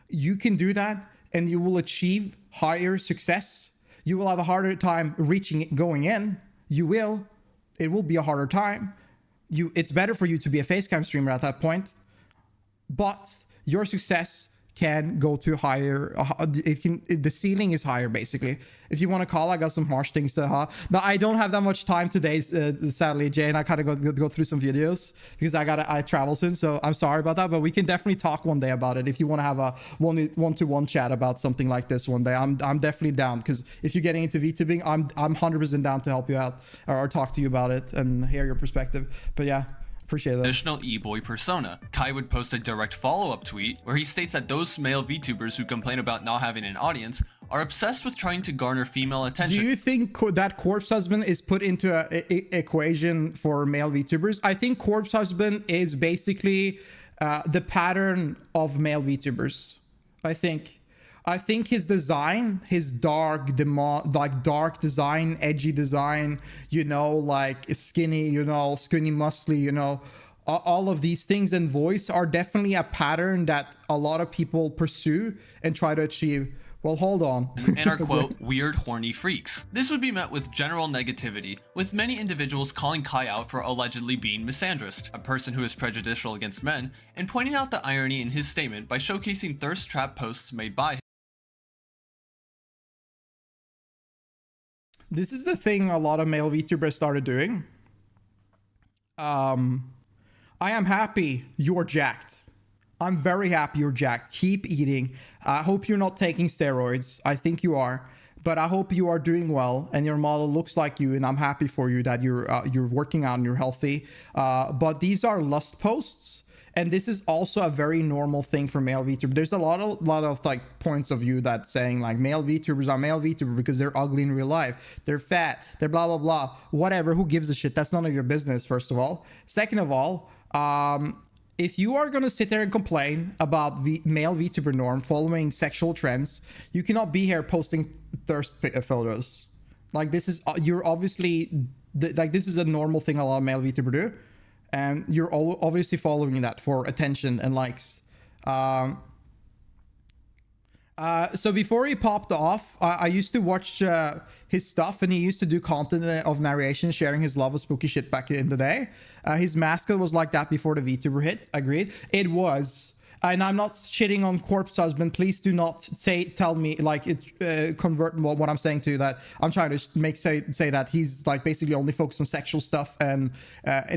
you can do that, and you will achieve higher success. You will have a harder time reaching it going in. You will. It will be a harder time. It's better for you to be a facecam streamer at that point, but your success can go to higher. The ceiling is higher, basically. If you want to call, I got some harsh things to Now, I don't have that much time today, sadly, Jay, and I kind of go through some videos because I travel soon, so I'm sorry about that. But we can definitely talk one day about it if you want to have a one-to-one chat about something like this one day. I'm definitely down, because if you're getting into VTubing, I'm 100% down to help you out or talk to you about it and hear your perspective. But yeah. Appreciate that. Traditional e-boy persona. Kai would post a direct follow-up tweet where he states that those male VTubers who complain about not having an audience are obsessed with trying to garner female attention. Do you think that Corpse Husband is put into a equation for male VTubers? I think Corpse Husband is basically the pattern of male VTubers. I think his design, his dark design, edgy design, you know, like skinny, you know, skinny muscly, you know, all of these things, and voice are definitely a pattern that a lot of people pursue and try to achieve. Well, hold on. And are, quote, weird, horny freaks. This would be met with general negativity, with many individuals calling Kai out for allegedly being misandrist, a person who is prejudicial against men, and pointing out the irony in his statement by showcasing thirst trap posts made by him. This is the thing a lot of male VTubers started doing. I am happy you're jacked. I'm very happy you're jacked. Keep eating. I hope you're not taking steroids. I think you are, but I hope you are doing well and your model looks like you. And I'm happy for you that you're working out and you're healthy. But these are lust posts, and this is also a very normal thing for male VTubers. There's a lot of like points of view that saying like male VTubers are male VTubers because they're ugly in real life. They're fat. They're blah blah blah. Whatever. Who gives a shit? That's none of your business. First of all. Second of all. If you are going to sit there and complain about the male VTuber norm following sexual trends, you cannot be here posting thirst photos. Like this is, you're obviously, like this is a normal thing a lot of male VTuber do. And you're obviously following that for attention and likes. So before he popped off, I used to watch his stuff, and he used to do content of narration, sharing his love of spooky shit back in the day. His mascot was like that before the VTuber hit. Agreed. It was. And I'm not shitting on Corpse Husband. Please do not tell me like it convert what I'm saying to that. I'm trying to say that he's like basically only focused on sexual stuff and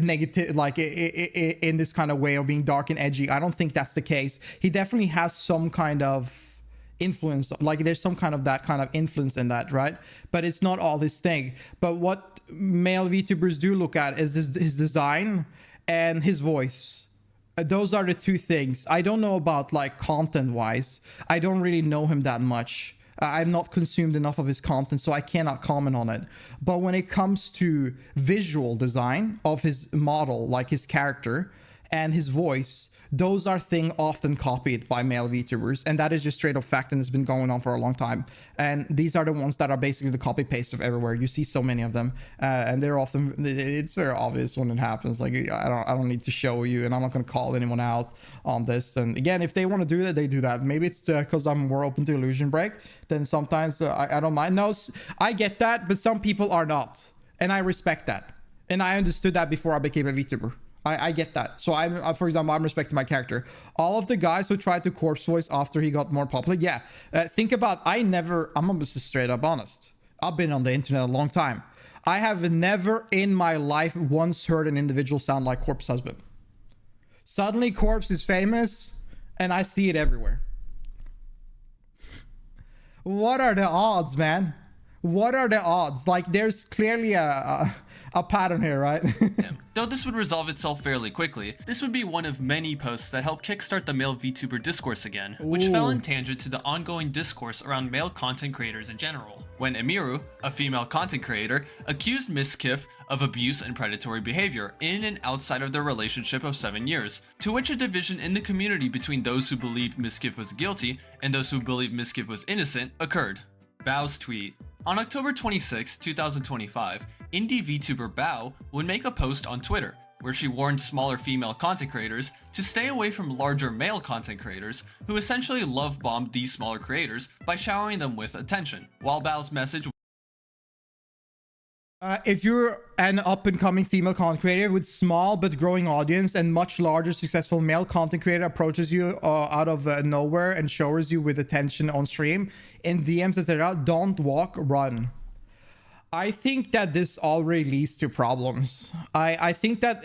negative, like in this kind of way of being dark and edgy. I don't think that's the case. He definitely has some kind of influence, like there's some kind of that kind of influence in that, right? But it's not all this thing. But what male VTubers do look at is his design and his voice. Those are the two things. I don't know about like content wise. I don't really know him that much. I've not consumed enough of his content, so I cannot comment on it. But when it comes to visual design of his model, like his character and his voice, those are things often copied by male VTubers, and that is just straight up fact, and it's been going on for a long time. And these are the ones that are basically the copy paste of everywhere. You see so many of them, and they're often, it's very obvious when it happens. Like I don't need to show you, and I'm not going to call anyone out on this. And again, if they want to do that, they do that. Maybe it's because I'm more open to illusion break. Then sometimes I don't mind. No, I get that, but some people are not, and I respect that. And I understood that before I became a VTuber. I get that. So I'm, for example, I'm respecting my character. All of the guys who tried to corpse voice after he got more popular, yeah. Think about, I'm just straight up honest. I've been on the internet a long time. I have never in my life once heard an individual sound like Corpse Husband. Suddenly Corpse is famous and I see it everywhere. What are the odds, man? What are the odds? Like there's clearly a pattern here, right? Yeah. Though this would resolve itself fairly quickly, this would be one of many posts that helped kickstart the male VTuber discourse again, which fell in tangent to the ongoing discourse around male content creators in general, when Emiru, a female content creator, accused Miskiff of abuse and predatory behavior in and outside of their relationship of 7 years, to which a division in the community between those who believed Miskiff was guilty and those who believed Miskiff was innocent occurred. Bao's tweet. On October 26, 2025, indie VTuber Bao would make a post on Twitter, where she warned smaller female content creators to stay away from larger male content creators who essentially love-bombed these smaller creators by showering them with attention. While Bao's message if you're an up-and-coming female content creator with small but growing audience and much larger successful male content creator approaches you out of nowhere and showers you with attention on stream in DMs, etc., don't walk, run. I think that this already leads to problems. I think that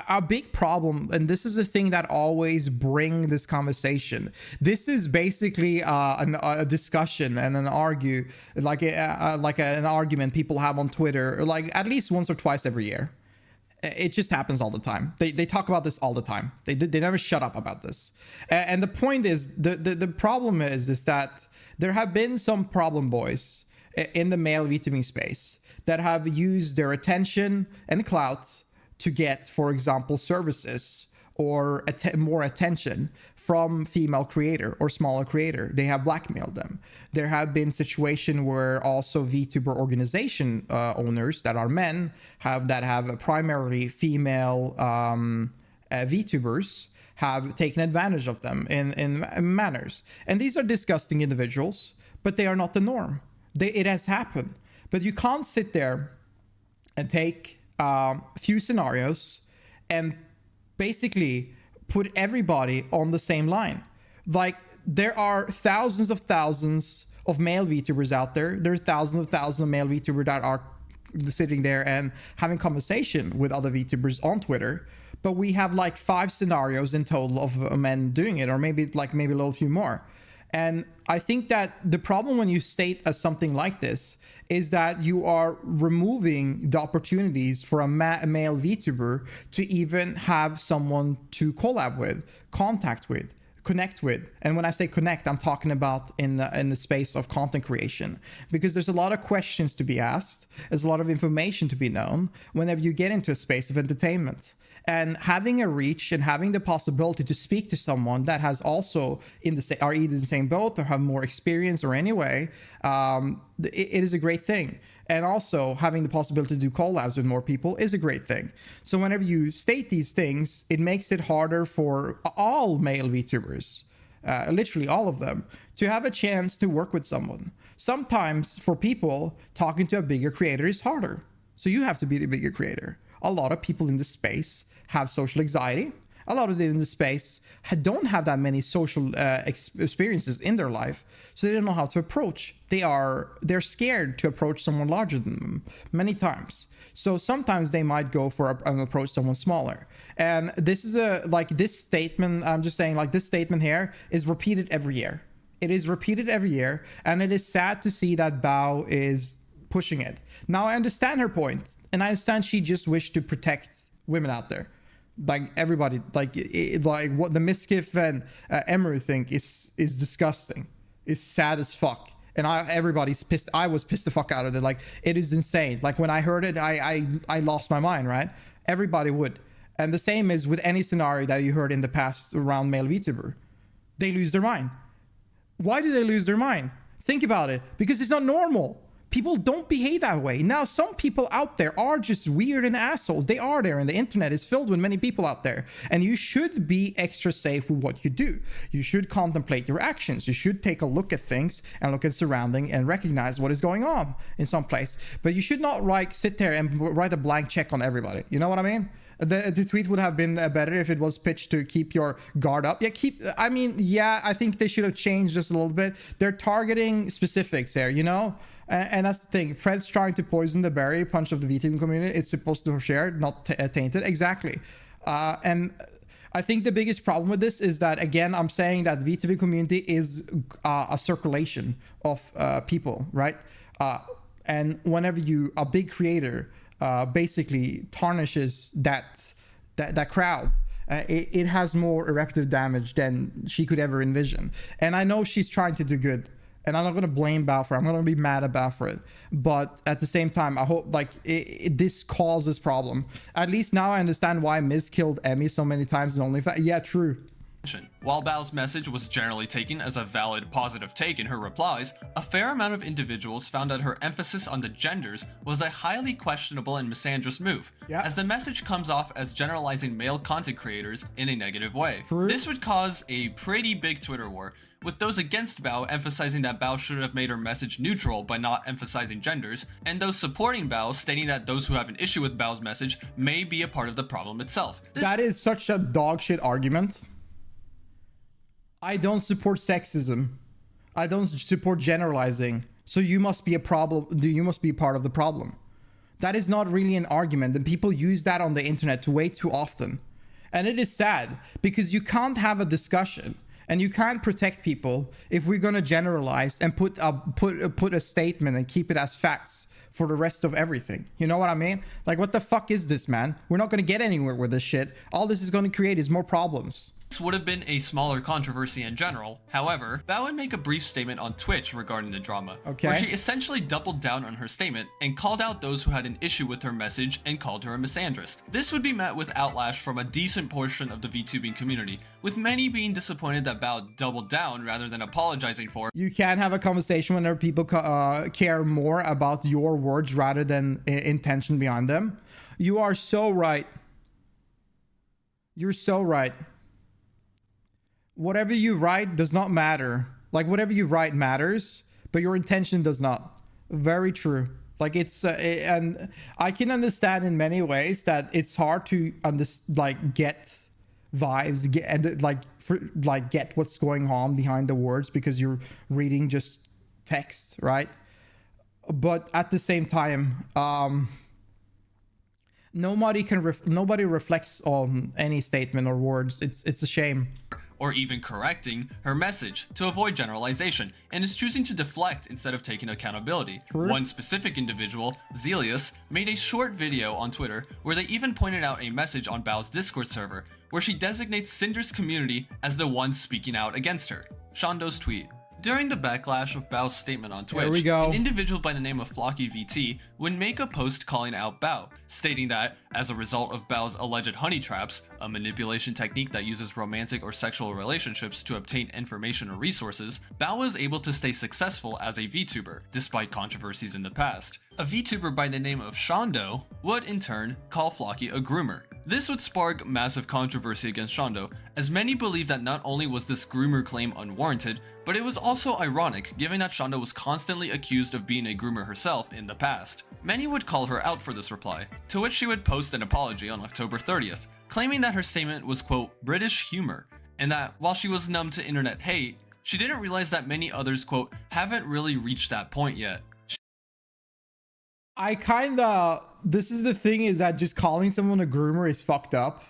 a big problem, and this is the thing that always bring this conversation. This is basically a discussion and an an argument people have on Twitter, like at least once or twice every year. It just happens all the time. They talk about this all the time. They never shut up about this. And the point is, the problem is that there have been some problem boys in the male VTubing space that have used their attention and clout to get, for example, services or more attention from female creator or smaller creator. They have blackmailed them. There have been situations where also VTuber organization owners that are men have primarily female VTubers have taken advantage of them in manners. And these are disgusting individuals, but they are not the norm. It has happened. But you can't sit there and take a few scenarios and basically put everybody on the same line. Like, there are thousands of male VTubers out there. There's thousands of male VTubers that are sitting there and having conversation with other VTubers on Twitter. But we have like 5 scenarios in total of men doing it, or maybe a little few more. And I think that the problem when you state something like this is that you are removing the opportunities for a male VTuber to even have someone to collab with, contact with, connect with. And when I say connect, I'm talking about in the space of content creation, because there's a lot of questions to be asked. There's a lot of information to be known whenever you get into a space of entertainment. And having a reach and having the possibility to speak to someone that has also are either in the same boat or have more experience or anyway, it is a great thing. And also having the possibility to do collabs with more people is a great thing. So whenever you state these things, it makes it harder for all male VTubers, literally all of them, to have a chance to work with someone. Sometimes for people, talking to a bigger creator is harder. So you have to be the bigger creator. A lot of people in this space have social anxiety. A lot of them in the space don't have that many social experiences in their life, so they don't know how to approach. They're scared to approach someone larger than them many times. So sometimes they might go for an approach someone smaller. And this is this statement. I'm just saying, like, this statement here is repeated every year. It is repeated every year, and it is sad to see that Bao is pushing it. Now I understand her point, and I understand she just wished to protect women out there. Like, everybody, like what the Miskiff and Emery think is disgusting. It's sad as fuck. And everybody's pissed. I was pissed the fuck out of it. Like, it is insane. Like, when I heard it, I lost my mind, right? Everybody would. And the same is with any scenario that you heard in the past around male VTuber. They lose their mind. Why do they lose their mind? Think about it. Because it's not normal. People don't behave that way. Now, some people out there are just weird and assholes. They are there, and the internet is filled with many people out there. And you should be extra safe with what you do. You should contemplate your actions. You should take a look at things and look at surrounding and recognize what is going on in some place. But you should not sit there and write a blank check on everybody. You know what I mean? The tweet would have been better if it was pitched to keep your guard up. I think they should have changed just a little bit. They're targeting specifics there, you know? And that's the thing. Fred's trying to poison the berry punch of the VTubing community. It's supposed to share, not tainted. Exactly. And I think the biggest problem with this is that, again, I'm saying that the VTubing community is a circulation of people, right? And whenever a big creator basically tarnishes that crowd, it has more irreparable damage than she could ever envision. And I know she's trying to do good. And I'm not going to blame Bao for it. I'm going to be mad at Bao for it. But at the same time, I hope this causes problem. At least now I understand why Miz killed Emmy so many times in OnlyFans. Yeah, true. While Bao's message was generally taken as a valid, positive take in her replies, a fair amount of individuals found that her emphasis on the genders was a highly questionable and misandrous move, as the message comes off as generalizing male content creators in a negative way. True. This would cause a pretty big Twitter war, with those against Bao emphasizing that Bao should have made her message neutral by not emphasizing genders, and those supporting Bao stating that those who have an issue with Bao's message may be a part of the problem itself. That is such a dog shit argument. I don't support sexism. I don't support generalizing. So you must be a problem. You must be part of the problem. That is not really an argument, and people use that on the internet way too often. And it is sad because you can't have a discussion And you can't protect people if we're gonna generalize and put a statement and keep it as facts for the rest of everything. You know what I mean? Like, what the fuck is this, man? We're not gonna get anywhere with this shit. All this is gonna create is more problems. This would have been a smaller controversy in general. However, Bao would make a brief statement on Twitch regarding the drama, where she essentially doubled down on her statement and called out those who had an issue with her message and called her a misandrist. This would be met with outlash from a decent portion of the VTubing community, with many being disappointed that Bao doubled down rather than apologizing for. You can have a conversation whenever people care more about your words rather than intention behind them. You are so right. You're so right. Whatever you write does not matter. Like, whatever you write matters, but your intention does not. Very true. Like, it's and I can understand in many ways that it's hard to get vibes, get what's going on behind the words because you're reading just text, right? But at the same time, nobody reflects on any statement or words. It's a shame. Or even correcting her message to avoid generalization, and is choosing to deflect instead of taking accountability. True. One specific individual, Zelius, made a short video on Twitter where they even pointed out a message on Bao's Discord server where she designates Cinder's community as the ones speaking out against her. Shando's tweet. During the backlash of Bao's statement on Twitch, an individual by the name of Flocky VT would make a post calling out Bao, stating that, as a result of Bao's alleged honey traps, a manipulation technique that uses romantic or sexual relationships to obtain information or resources, Bao was able to stay successful as a VTuber, despite controversies in the past. A VTuber by the name of Shando would, in turn, call Flocky a groomer. This would spark massive controversy against Shando, as many believe that not only was this groomer claim unwarranted, but it was also ironic given that Shando was constantly accused of being a groomer herself in the past. Many would call her out for this reply, to which she would post an apology on October 30th, claiming that her statement was, quote, British humor, and that while she was numb to internet hate, she didn't realize that many others, quote, haven't really reached that point yet. This is the thing, is that just calling someone a groomer is fucked up.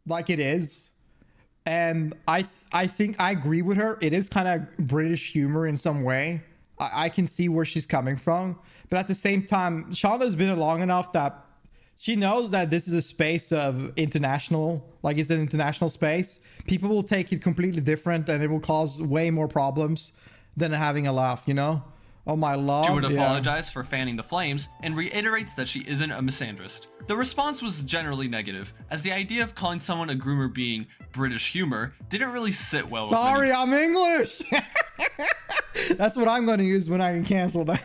Like, it is. And I think I agree with her. It is kind of British humor in some way. I can see where she's coming from. But at the same time, Shonda's been long enough that she knows that this is a space of international, like it's an international space. People will take it completely different and it will cause way more problems than having a laugh, you know? Oh my lord. She would apologize for fanning the flames and reiterates that she isn't a misandrist. The response was generally negative, as the idea of calling someone a groomer being British humor didn't really sit well with Sorry, I'm English! That's what I'm going to use when I can cancel that.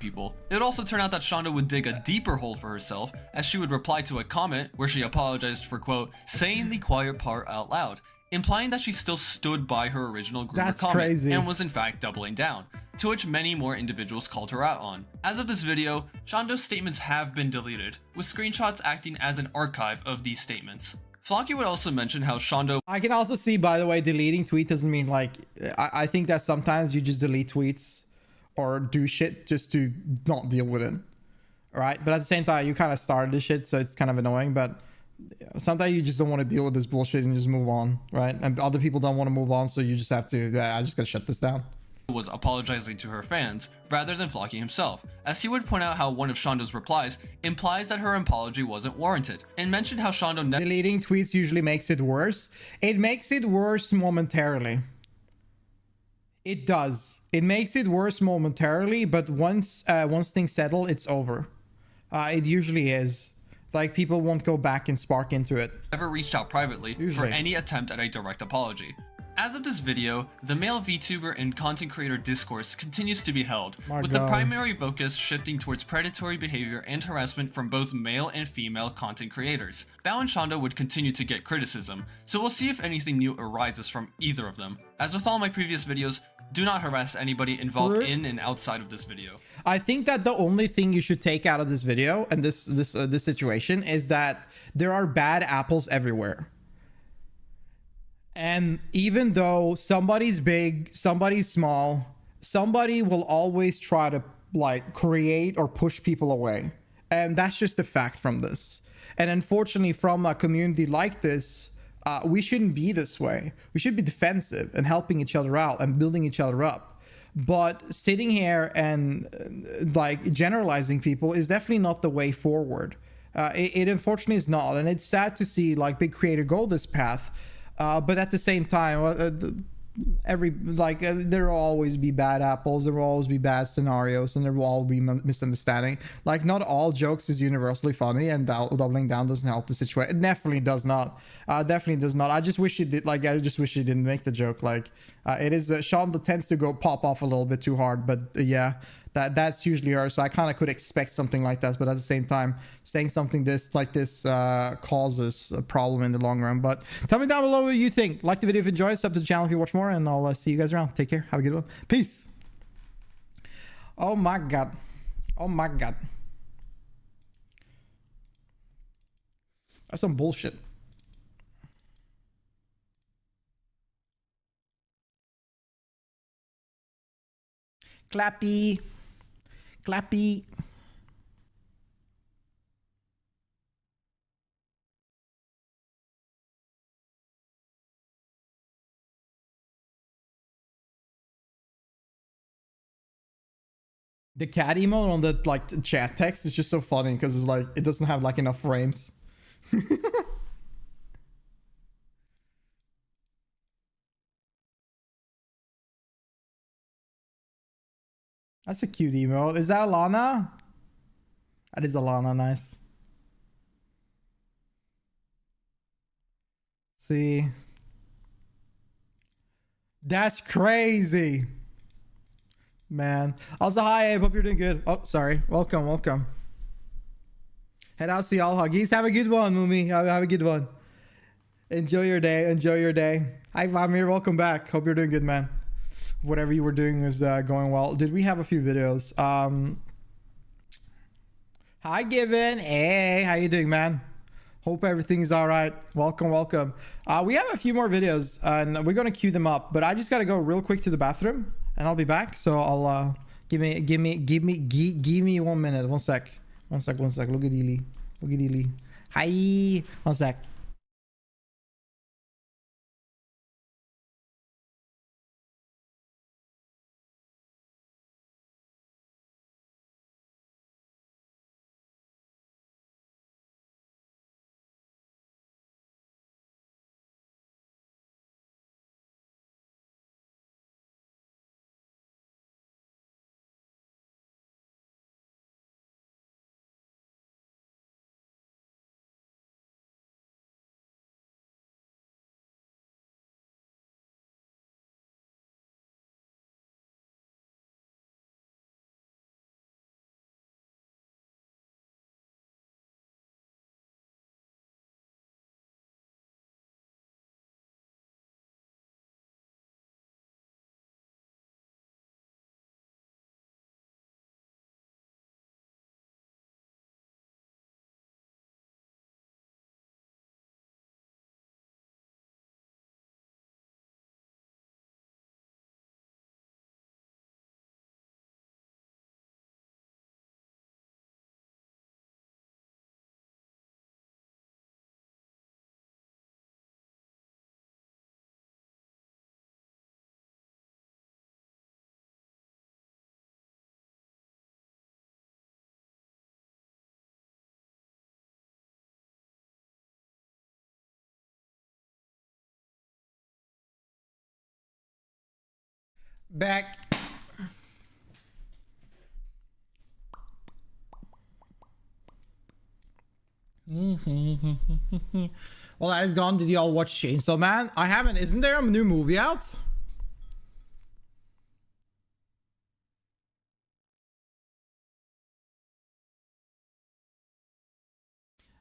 people. It would also turn out that Shonda would dig a deeper hole for herself, as she would reply to a comment where she apologized for, quote, saying the quiet part out loud, implying that she still stood by her original groomer comment and was in fact doubling down, to which many more individuals called her out on. As of this video, Shondo's statements have been deleted, with screenshots acting as an archive of these statements. Flocky would also mention how Shondo... I can also see, by the way, deleting tweet doesn't mean like... I think that sometimes you just delete tweets or do shit just to not deal with it. Alright? But at the same time, you kind of started this shit, so it's kind of annoying, but... sometimes you just don't want to deal with this bullshit and just move on, right? And other people don't want to move on, so you just have to, yeah, I just gotta shut this down. Was apologizing to her fans rather than Flocky himself, as he would point out how one of Shondo's replies implies that her apology wasn't warranted, and mentioned how Shondo deleting tweets usually makes it worse. It makes it worse momentarily. It does. It makes it worse momentarily, but once things settle, it's over. It usually is. Like, people won't go back and spark into it. Never reached out privately for any attempt at a direct apology. As of this video, the male VTuber and content creator discourse continues to be held, with the primary focus shifting towards predatory behavior and harassment from both male and female content creators. Bao and Shondo would continue to get criticism, so we'll see if anything new arises from either of them. As with all my previous videos, do not harass anybody involved in and outside of this video. I think that the only thing you should take out of this video and this situation is that there are bad apples everywhere. And even though somebody's big, somebody's small, somebody will always try to like create or push people away. And that's just a fact from this. And unfortunately, from a community like this, We shouldn't be this way. We should be defensive and helping each other out and building each other up. But sitting here and like generalizing people is definitely not the way forward. It unfortunately is not, and it's sad to see like big creator go this path. But at the same time, there will always be bad apples, there will always be bad scenarios, and there will always be misunderstanding. Like, not all jokes is universally funny, and doubling down doesn't help the situation. It definitely does not. Definitely does not. I just wish he did. Like, I just wish he didn't make the joke. Like, it is Sean tends to go pop off a little bit too hard, but yeah. That's usually her, so I kind of could expect something like that, but at the same time, saying something like this causes a problem in the long run. But tell me down below what you think. Like the video if you enjoyed, sub to the channel if you watch more, and I'll see you guys around. Take care, have a good one, peace. Oh my god, oh my god, that's some bullshit. Clappy. Clappy. The cat emote on the like chat text is just so funny because it's like it doesn't have like enough frames. That's a cute emote. Is that Alana? That is Alana, nice. See, that's crazy, man. Also, hi, Abe. Hope you're doing good. Oh, sorry. Welcome, welcome. Head out, see y'all. Huggies. Have a good one, Mumi. Have a good one. Enjoy your day. Enjoy your day. Hi, Vamir. Welcome back. Hope you're doing good, man. Whatever you were doing is going well. Did we have a few videos? Hi, Given. Hey, how you doing, man? Hope everything's all right. Welcome, welcome. We have a few more videos, and we're gonna queue them up. But I just gotta go real quick to the bathroom, and I'll be back. So I'll give me 1 minute. One sec. Look at Ely. Look at Ely. Hi. 1 sec. Back. Well, that is gone. Did y'all watch Chainsaw Man? I haven't. Isn't there a new movie out?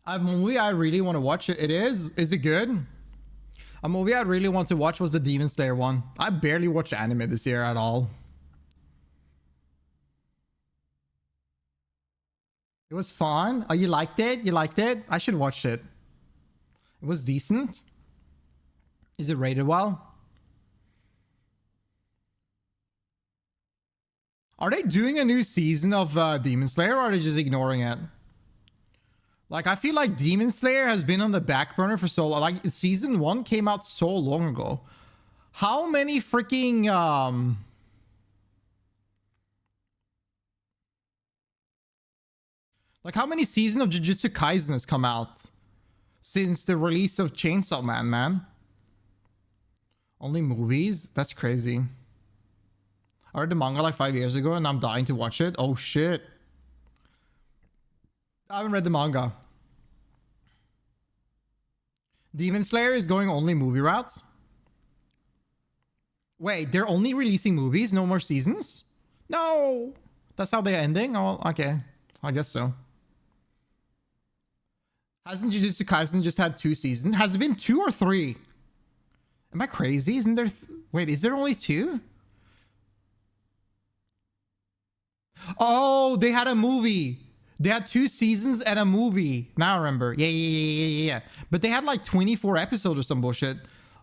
A movie I really want to watch. It is. Is it good? A movie I really want to watch was the Demon Slayer one. I barely watched anime this year at all. It was fun. Oh, you liked it? You liked it? I should watch it. It was decent. Is it rated well? Are they doing a new season of Demon Slayer, or are they just ignoring it? Like, I feel like Demon Slayer has been on the back burner for so long. Like, season 1 came out so long ago. How many freaking like, how many seasons of Jujutsu Kaisen has come out since the release of Chainsaw Man, man? Only movies? That's crazy. I read the manga like 5 years ago and I'm dying to watch it. Oh shit. I haven't read the manga. Demon Slayer is going only movie routes? Wait, they're only releasing movies? No more seasons? No! That's how they're ending? Oh, okay. I guess so. Hasn't Jujutsu Kaisen just had 2 seasons? Has it been 2 or 3? Am I crazy? Isn't there... Wait, is there only 2? Oh, they had a movie. They had 2 seasons and a movie. Now I remember. Yeah. But they had like 24 episodes or some bullshit.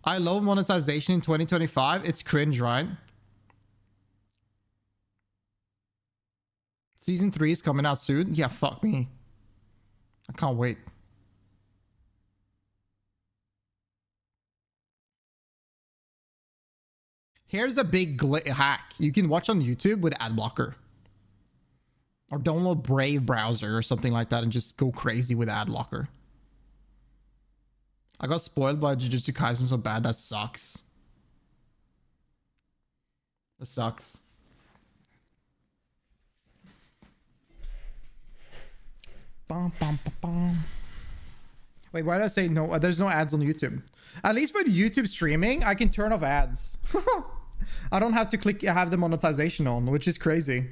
I love monetization in 2025. It's cringe, right? Season 3 is coming out soon. Yeah, fuck me. I can't wait. Here's a big hack. You can watch on YouTube with ad blocker. Or download Brave browser or something like that and just go crazy with ad blocker. I got spoiled by Jujutsu Kaisen so bad. That sucks. That sucks. Bum, bum, bum, bum. Wait, why did I say no? There's no ads on YouTube. At least with YouTube streaming, I can turn off ads. I don't have to have the monetization on, which is crazy.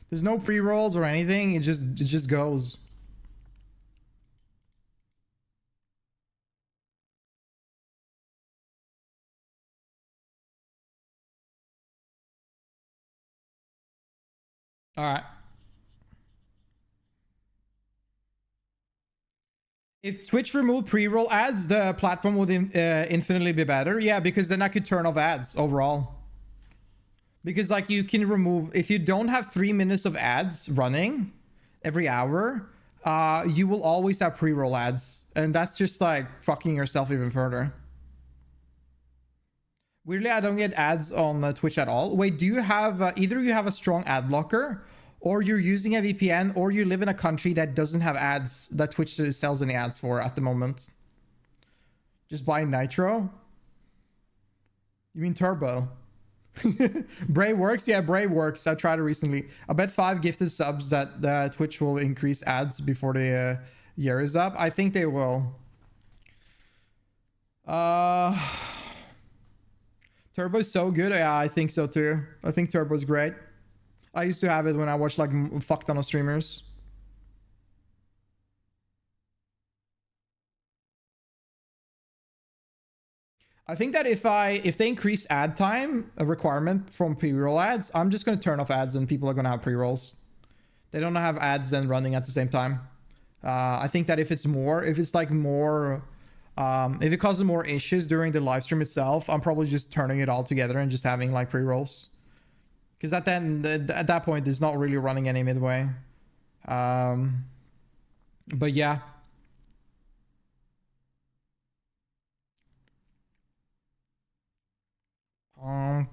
There's no pre-rolls or anything. It just goes. All right. If Twitch removed pre-roll ads, the platform would infinitely be better. Yeah, because then I could turn off ads overall. Because like you can remove, if you don't have 3 minutes of ads running every hour, you will always have pre-roll ads. And that's just like fucking yourself even further. Weirdly, I don't get ads on Twitch at all. Wait, do you have, either you have a strong ad blocker, or you're using a VPN, or you live in a country that doesn't have ads, that Twitch sells any ads for at the moment? Just buy Nitro? You mean Turbo? Brave works? Yeah, Brave works. I tried it recently. I bet 5 gifted subs that Twitch will increase ads before the year is up. I think they will. Turbo's so good. Yeah, I think so too. I think Turbo's great. I used to have it when I watched like fuck ton of streamers. I think that if they increase ad time, a requirement from pre-roll ads, I'm just going to turn off ads and people are going to have pre-rolls. They don't have ads then running at the same time. I think that if it causes more issues during the live stream itself, I'm probably just turning it all together and just having like pre-rolls. Because at that point, it's not really running any midway. But yeah. I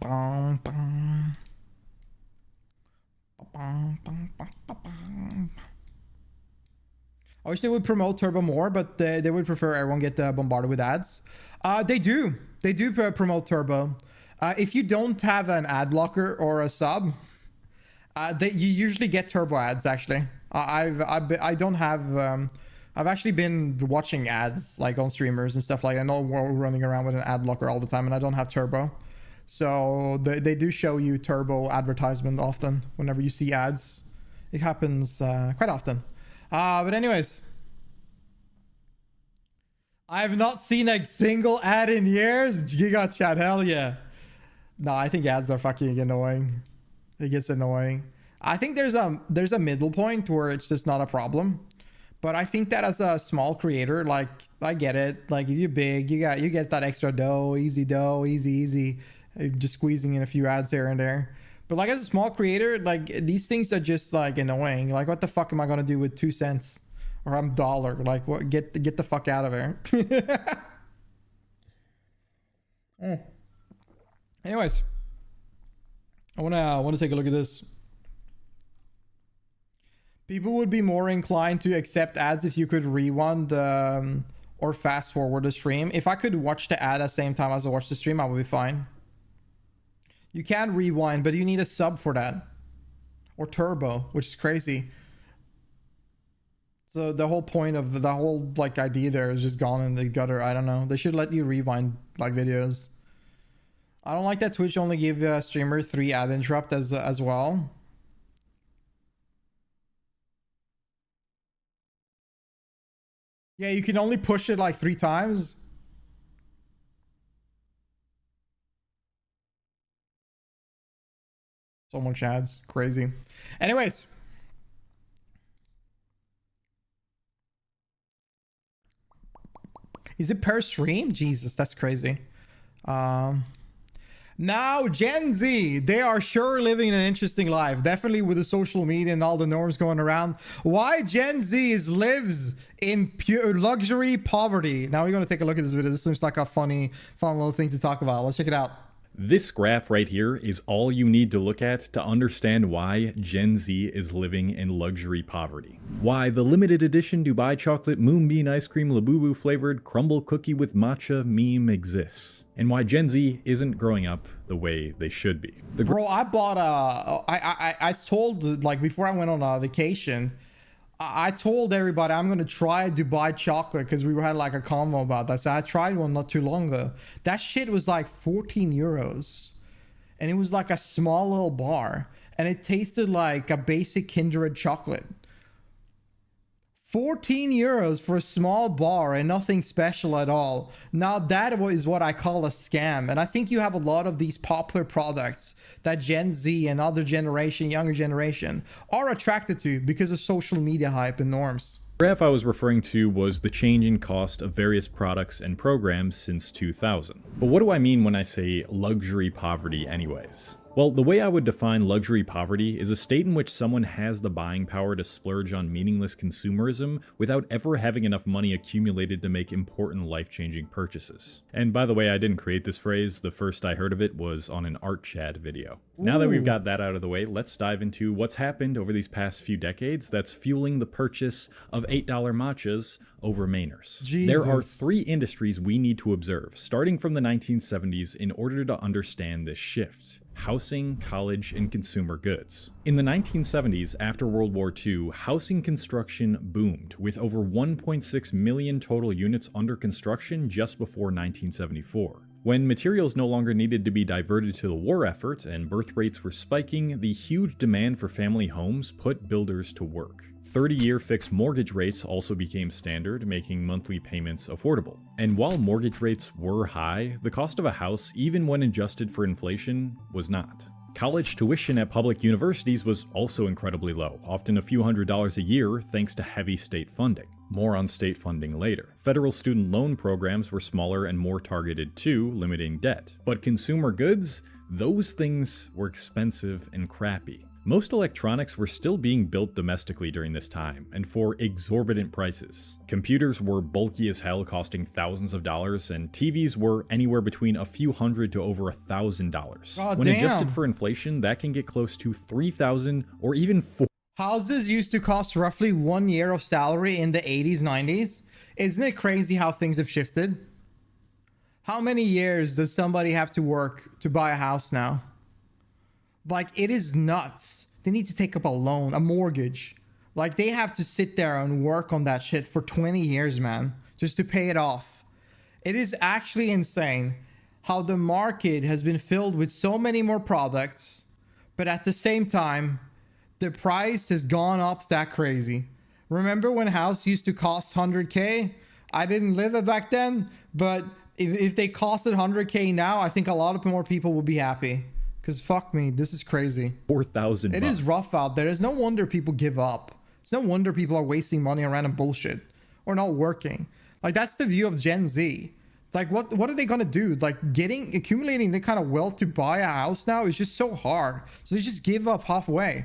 wish they would promote Turbo more, but they would prefer everyone get bombarded with ads. They do promote Turbo. If you don't have an ad blocker or a sub, you usually get Turbo ads. Actually, I don't have. I've actually been watching ads like on streamers and stuff like that. I know we're running around with an ad blocker all the time, and I don't have Turbo. So they do show you Turbo advertisement often whenever you see ads. It happens quite often. But anyways, I have not seen a single ad in years. Giga chat, hell yeah. No, I think ads are fucking annoying. It gets annoying. I think there's a middle point where it's just not a problem. But I think that as a small creator, like I get it. Like if you're big, you get that extra dough, easy. Just squeezing in a few ads here and there. But like as a small creator, like these things are just like annoying. Like what the fuck am I gonna do with 2 cents or I'm dollar. Like, what? Get the fuck out of here. Anyways, I wanna take a look at this. People would be more inclined to accept ads if you could rewind or fast forward the stream. If I could watch the ad at the same time as I watch the stream, I would be fine. You can rewind, but you need a sub for that, or turbo, which is crazy. So the whole point of the whole like idea there is just gone in the gutter. I don't know. They should let you rewind like videos. I don't like that Twitch only give a streamer 3 ad interrupt as well. Yeah, you can only push it like 3 times. So much ads. Crazy. Anyways. Is it per stream? Jesus, that's crazy. Now, Gen Z, they are sure living an interesting life. Definitely with the social media and all the norms going around. Why Gen Z lives in pure luxury poverty. Now we're going to take a look at this video. This seems like a fun little thing to talk about. Let's check it out. This graph right here is all you need to look at to understand why Gen Z is living in luxury poverty. Why the limited edition Dubai chocolate Moonbeam ice cream Labubu flavored crumble cookie with matcha meme exists. And why Gen Z isn't growing up the way they should be. Bro, I bought I told, like, before I went on a vacation, I told everybody I'm going to try Dubai chocolate because we had like a convo about that. So I tried one not too long ago. That shit was like 14 euros. And it was like a small little bar. And it tasted like a basic Kindred chocolate. 14 euros for a small bar and nothing special at all. Now that is what I call a scam. And I think you have a lot of these popular products that Gen Z and other generation, younger generation, are attracted to because of social media hype and norms. The graph I was referring to was the change in cost of various products and programs since 2000. But what do I mean when I say luxury poverty anyways? Well, the way I would define luxury poverty is a state in which someone has the buying power to splurge on meaningless consumerism without ever having enough money accumulated to make important life-changing purchases. And by the way, I didn't create this phrase. The first I heard of it was on an art chat video. Now that we've got that out of the way, let's dive into what's happened over these past few decades that's fueling the purchase of $8 matchas over Mainers. Jesus. There are 3 industries we need to observe, starting from the 1970s in order to understand this shift. Housing, college, and consumer goods. In the 1970s, after World War II, housing construction boomed, with over 1.6 million total units under construction just before 1974. When materials no longer needed to be diverted to the war effort and birth rates were spiking, the huge demand for family homes put builders to work. 30-year fixed mortgage rates also became standard, making monthly payments affordable. And while mortgage rates were high, the cost of a house, even when adjusted for inflation, was not. College tuition at public universities was also incredibly low, often a few $100s a year thanks to heavy state funding. More on state funding later. Federal student loan programs were smaller and more targeted too, limiting debt. But consumer goods? Those things were expensive and crappy. Most electronics were still being built domestically during this time, and for exorbitant prices. Computers were bulky as hell, costing thousands of dollars, and TVs were anywhere between a few $100 to over $1,000. When adjusted for inflation, that can get close to $3,000 or even $4,000. Houses used to cost roughly 1 year of salary in the 80s, 90s. Isn't it crazy how things have shifted? How many years does somebody have to work to buy a house now? Like, it is nuts. They need to take up a loan, a mortgage. Like, they have to sit there and work on that shit for 20 years, man, just to pay it off. It is actually insane how the market has been filled with so many more products, but at the same time, the price has gone up that crazy. Remember when house used to cost 100K? I didn't live it back then, but if they costed 100K now, I think a lot of more people would be happy. Because fuck me, this is crazy. 4,000. It is rough out there. There's no wonder people give up. It's no wonder people are wasting money on random bullshit or not working. Like, that's the view of Gen Z. Like, what are they gonna do? Like, accumulating the kind of wealth to buy a house now is just so hard. So they just give up halfway.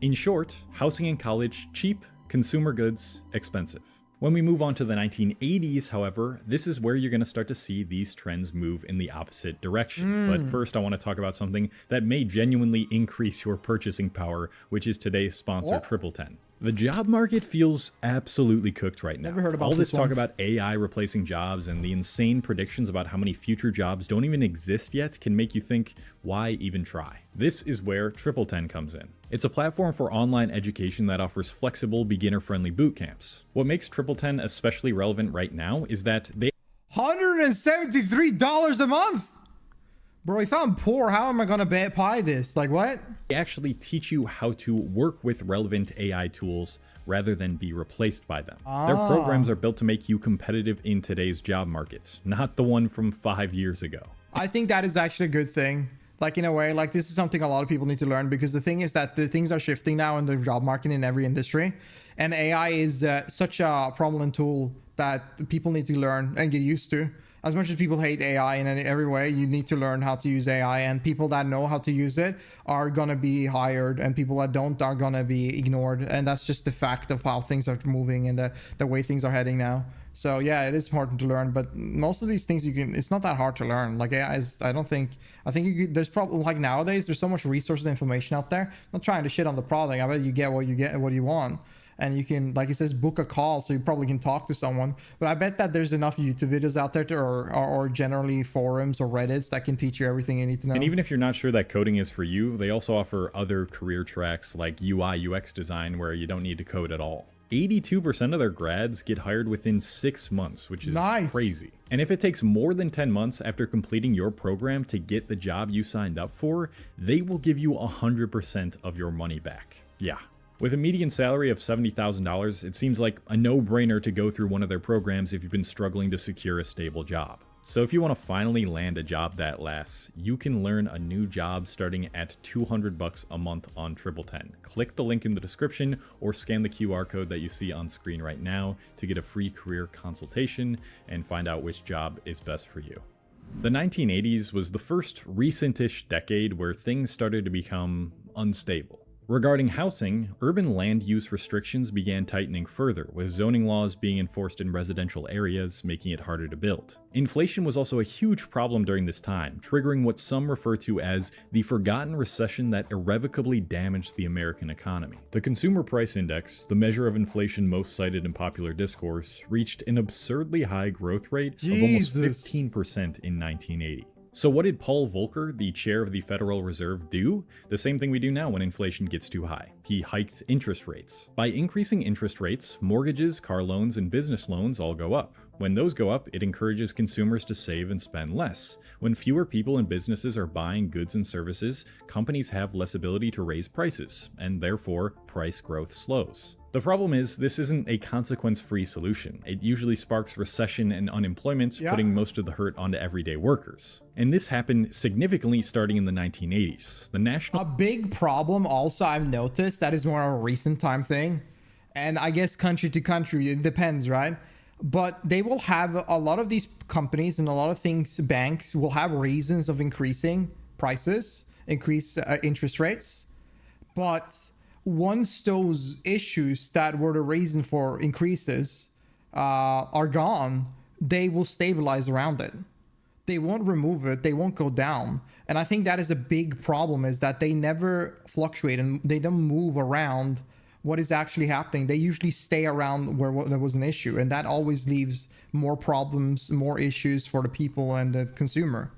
In short, housing and college cheap, consumer goods, expensive. When we move on to the 1980s, however, this is where you're going to start to see these trends move in the opposite direction. But first, I want to talk about something that may genuinely increase your purchasing power, which is today's sponsor, Triple Ten. The job market feels absolutely cooked right now. Never heard about all this this one. talk about AI replacing jobs and the insane predictions about how many future jobs don't even exist yet can make you think, why even try? This is where Triple Ten comes in. It's a platform for online education that offers flexible, beginner-friendly boot camps. What makes Triple Ten especially relevant right now is that they $173 a month. Bro, if I'm poor, how am I gonna buy this? Like, what? They actually teach you how to work with relevant AI tools rather than be replaced by them. Their programs are built to make you competitive in today's job markets, not the one from 5 years ago. I think that is actually a good thing. Like, in a way, like, this is something a lot of people need to learn, because the thing is that the things are shifting now in the job market in every industry. And AI is such a prominent tool that people need to learn and get used to. As much as people hate AI in every way, you need to learn how to use AI, and people that know how to use it are gonna be hired, and people that don't are gonna be ignored. And that's just the fact of how things are moving and the way things are heading now. So yeah, it is important to learn, but most of these things it's not that hard to learn. Like AI is, I think there's probably, like, nowadays there's so much resources and information out there. I'm not trying to shit on the product. I bet you get what you want. And you can, like it says, book a call, so you probably can talk to someone. But I bet that there's enough YouTube videos out there or generally forums or Reddits that can teach you everything you need to know. And even if you're not sure that coding is for you, they also offer other career tracks like UI, UX design, where you don't need to code at all. 82% of their grads get hired within 6 months, which is crazy. And if it takes more than 10 months after completing your program to get the job you signed up for, they will give you 100% of your money back. Yeah. With a median salary of $70,000, it seems like a no-brainer to go through one of their programs if you've been struggling to secure a stable job. So if you want to finally land a job that lasts, you can learn a new job starting at $200 a month on Triple Ten. Click the link in the description or scan the QR code that you see on screen right now to get a free career consultation and find out which job is best for you. The 1980s was the first recent-ish decade where things started to become unstable. Regarding housing, urban land use restrictions began tightening further, with zoning laws being enforced in residential areas, making it harder to build. Inflation was also a huge problem during this time, triggering what some refer to as the forgotten recession that irrevocably damaged the American economy. The Consumer Price Index, the measure of inflation most cited in popular discourse, reached an absurdly high growth rate of almost 15% in 1980. So what did Paul Volcker, the chair of the Federal Reserve, do? The same thing we do now when inflation gets too high. He hiked interest rates. By increasing interest rates, mortgages, car loans, and business loans all go up. When those go up, it encourages consumers to save and spend less. When fewer people and businesses are buying goods and services, companies have less ability to raise prices, and therefore, price growth slows. The problem is, this isn't a consequence-free solution. It usually sparks recession and unemployment, putting most of the hurt onto everyday workers. And this happened significantly starting in the 1980s. A big problem also I've noticed, that is more of a recent time thing, and I guess country to country, it depends, right? But they will have, a lot of these companies and a lot of things, banks will have reasons of increasing prices, increase interest rates, but once those issues that were the reason for increases are gone, they will stabilize around it. They won't remove it. They won't go down. And I think that is a big problem, is that they never fluctuate and they don't move around what is actually happening. They usually stay around where there was an issue. And that always leaves more problems, more issues for the people and the consumer.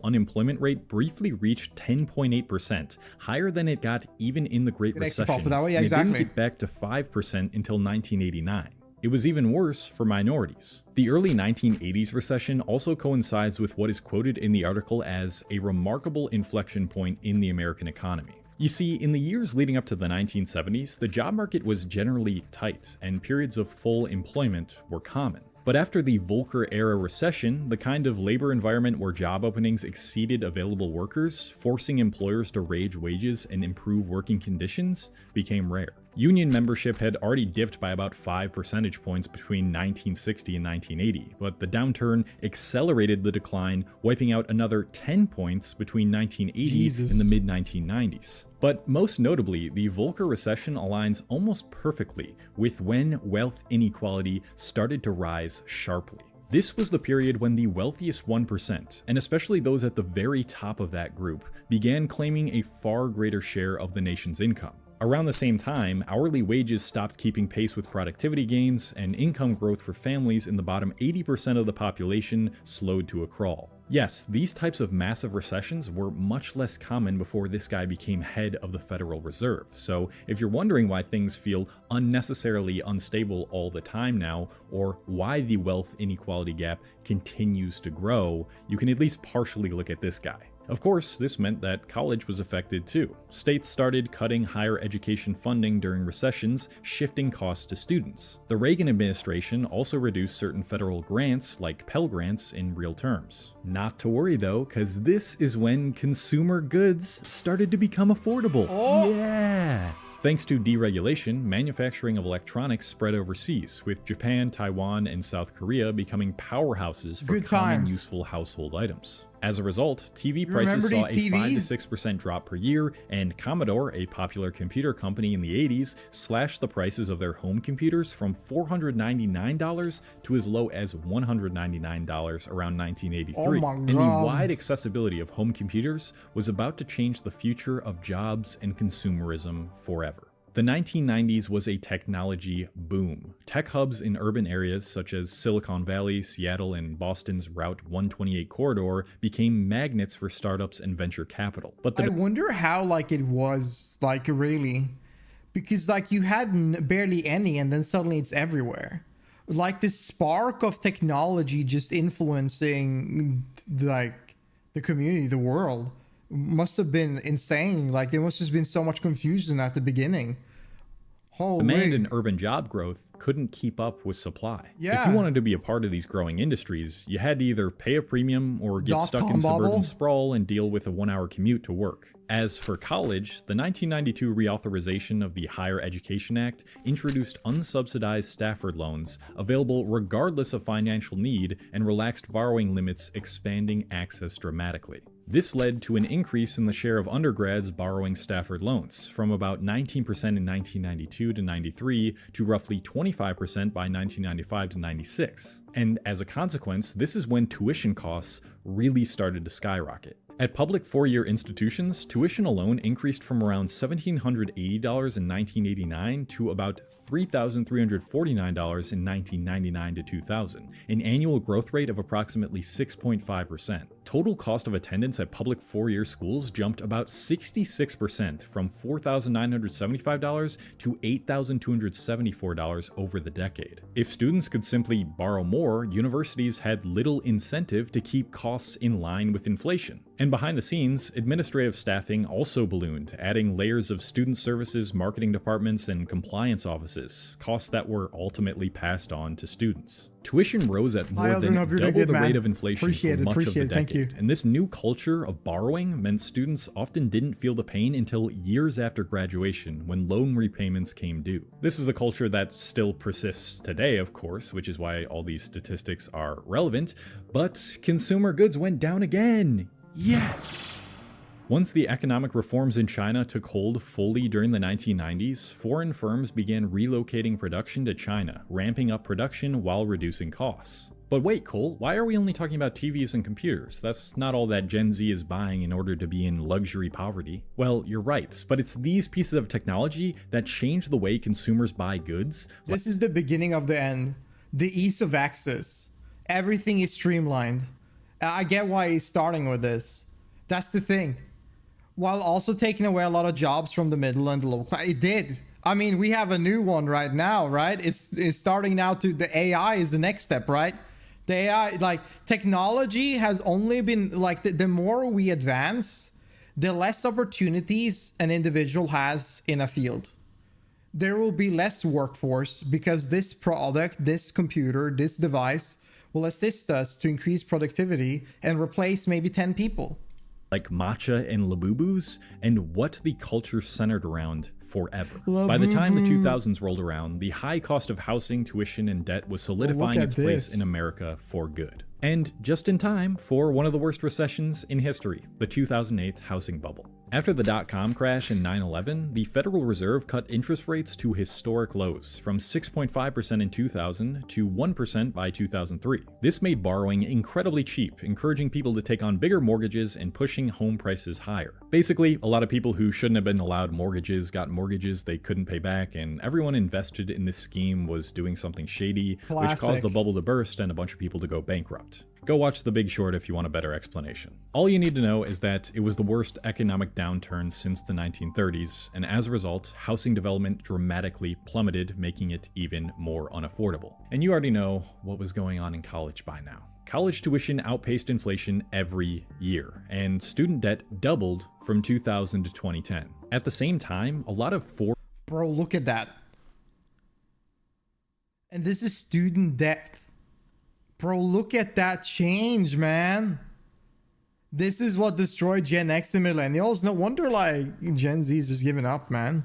Unemployment rate briefly reached 10.8%, higher than it got even in the Great Recession. It didn't get back to 5% until 1989. It was even worse for minorities. The early 1980s recession also coincides with what is quoted in the article as a remarkable inflection point in the American economy. You see, in the years leading up to the 1970s, the job market was generally tight, and periods of full employment were common. But after the Volcker-era recession, the kind of labor environment where job openings exceeded available workers, forcing employers to raise wages and improve working conditions, became rare. Union membership had already dipped by about 5 percentage points between 1960 and 1980, but the downturn accelerated the decline, wiping out another 10 points between 1980 and the mid-1990s. But most notably, the Volcker recession aligns almost perfectly with when wealth inequality started to rise sharply. This was the period when the wealthiest 1%, and especially those at the very top of that group, began claiming a far greater share of the nation's income. Around the same time, hourly wages stopped keeping pace with productivity gains, and income growth for families in the bottom 80% of the population slowed to a crawl. Yes, these types of massive recessions were much less common before this guy became head of the Federal Reserve, so if you're wondering why things feel unnecessarily unstable all the time now, or why the wealth inequality gap continues to grow, you can at least partially look at this guy. Of course, this meant that college was affected too. States started cutting higher education funding during recessions, shifting costs to students. The Reagan administration also reduced certain federal grants, like Pell Grants, in real terms. Not to worry though, because this is when consumer goods started to become affordable. Oh. Yeah! Thanks to deregulation, manufacturing of electronics spread overseas, with Japan, Taiwan, and South Korea becoming powerhouses for Good common times. useful household items. As a result, TV prices remember saw a these 5 TVs? to 6% drop per year, and Commodore, a popular computer company in the 80s, slashed the prices of their home computers from $499 to as low as $199 around 1983. Oh my And the God. wide accessibility of home computers was about to change the future of jobs and consumerism forever. The 1990s was a technology boom. Tech hubs in urban areas such as Silicon Valley, Seattle, and Boston's Route 128 corridor became magnets for startups and venture capital. But I the wonder how like it was like really, because like you had barely any, and then suddenly it's everywhere. Like this spark of technology just influencing like the community, the world, must have been insane. Like there must have been so much confusion at the beginning. Holy. demand and urban job growth couldn't keep up with supply. If Yeah. you wanted to be a part of these growing industries, you had to either pay a premium or get stuck in Dot-com suburban bubble. sprawl and deal with a 1-hour commute to work. As for college, the 1992 reauthorization of the Higher Education Act introduced unsubsidized Stafford loans, available regardless of financial need, and relaxed borrowing limits, expanding access dramatically. This led to an increase in the share of undergrads borrowing Stafford loans, from about 19% in 1992 to 93 to roughly 25% by 1995 to 96. And as a consequence, this is when tuition costs really started to skyrocket. At public four-year institutions, tuition alone increased from around $1,780 in 1989 to about $3,349 in 1999 to 2000, an annual growth rate of approximately 6.5%. Total cost of attendance at public four-year schools jumped about 66%, from $4,975 to $8,274 over the decade. If students could simply borrow more, universities had little incentive to keep costs in line with inflation. And behind the scenes, administrative staffing also ballooned, adding layers of student services, marketing departments, and compliance offices, costs that were ultimately passed on to students. Tuition rose at more than double the rate of inflation for much of the decade, and this new culture of borrowing meant students often didn't feel the pain until years after graduation, when loan repayments came due. This is a culture that still persists today, of course, which is why all these statistics are relevant, but consumer goods went down again. Yes! Once the economic reforms in China took hold fully during the 1990s, foreign firms began relocating production to China, ramping up production while reducing costs. But wait, Cole, why are we only talking about TVs and computers? That's not all that Gen Z is buying in order to be in luxury poverty. Well, you're right, but it's these pieces of technology that change the way consumers buy goods. This is the beginning of the end. The ease of access. Everything is streamlined. I get why he's starting with this. That's the thing. While also taking away a lot of jobs from the middle and the low class. It did. I mean, we have a new one right now, right? It's starting now to, the AI is the next step, right? The AI, like, technology has only been, like, the more we advance, the less opportunities an individual has in a field. There will be less workforce because this product, this computer, this device will assist us to increase productivity and replace maybe 10 people. like matcha and labubus, and what the culture centered around forever. By the time the 2000s rolled around, the high cost of housing, tuition, and debt was solidifying its place in America for good. And just in time for one of the worst recessions in history, the 2008 housing bubble. After the dot-com crash and 9/11, the Federal Reserve cut interest rates to historic lows, from 6.5% in 2000 to 1% by 2003. This made borrowing incredibly cheap, encouraging people to take on bigger mortgages and pushing home prices higher. Basically, a lot of people who shouldn't have been allowed mortgages got mortgages they couldn't pay back, and everyone invested in this scheme was doing something shady, which caused the bubble to burst and a bunch of people to go bankrupt. Go watch The Big Short if you want a better explanation. All you need to know is that it was the worst economic downturn since the 1930s, and as a result, housing development dramatically plummeted, making it even more unaffordable. And you already know what was going on in college by now. College tuition outpaced inflation every year, and student debt doubled from 2000 to 2010. At the same time, a lot of Bro, look at that. And this is student debt. Bro, look at that change, man. This is what destroyed Gen X and millennials. No wonder, like, Gen Z is just giving up, man.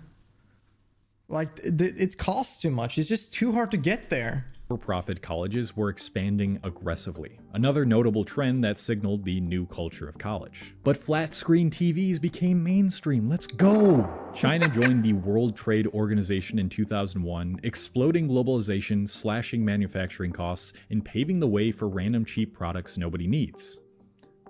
Like, it costs too much. It's just too hard to get there. For-profit colleges were expanding aggressively, another notable trend that signaled the new culture of college. But flat-screen TVs became mainstream. Let's go! China joined the World Trade Organization in 2001, exploding globalization, slashing manufacturing costs, and paving the way for random cheap products nobody needs.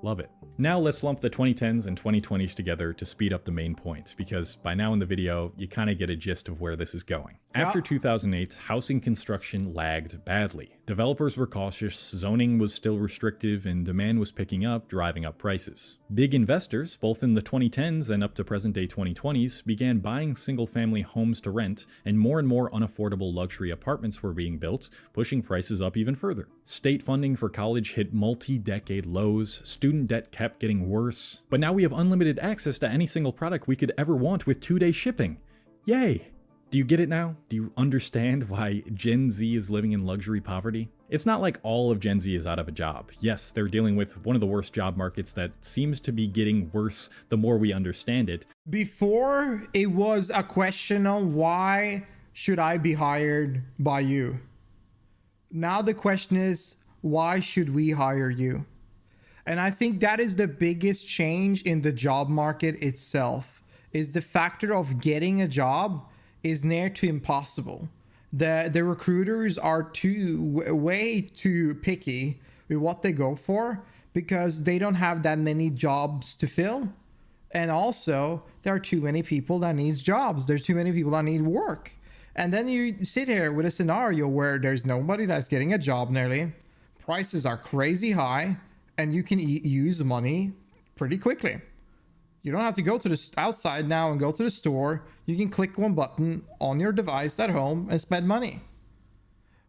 Love it. Now let's lump the 2010s and 2020s together to speed up the main point, because by now in the video, you kind of get a gist of where this is going. After 2008, housing construction lagged badly. Developers were cautious, zoning was still restrictive, and demand was picking up, driving up prices. Big investors, both in the 2010s and up to present-day 2020s, began buying single-family homes to rent, and more unaffordable luxury apartments were being built, pushing prices up even further. State funding for college hit multi-decade lows, student debt kept getting worse, but now we have unlimited access to any single product we could ever want with 2-day shipping. Yay! Do you get it now? Do you understand why Gen Z is living in luxury poverty? It's not like all of Gen Z is out of a job. Yes, they're dealing with one of the worst job markets that seems to be getting worse the more we understand it. Before, it was a question on why should I be hired by you? Now the question is, why should we hire you? And I think that is the biggest change in the job market itself, is the factor of getting a job is near to impossible. The recruiters are way too picky with what they go for, because they don't have that many jobs to fill. And also, there are too many people that need jobs. There's too many people that need work. And then you sit here with a scenario where there's nobody that's getting a job nearly. Prices are crazy high, and you can use money pretty quickly. You don't have to go to the outside now and go to the store. You can click one button on your device at home and spend money.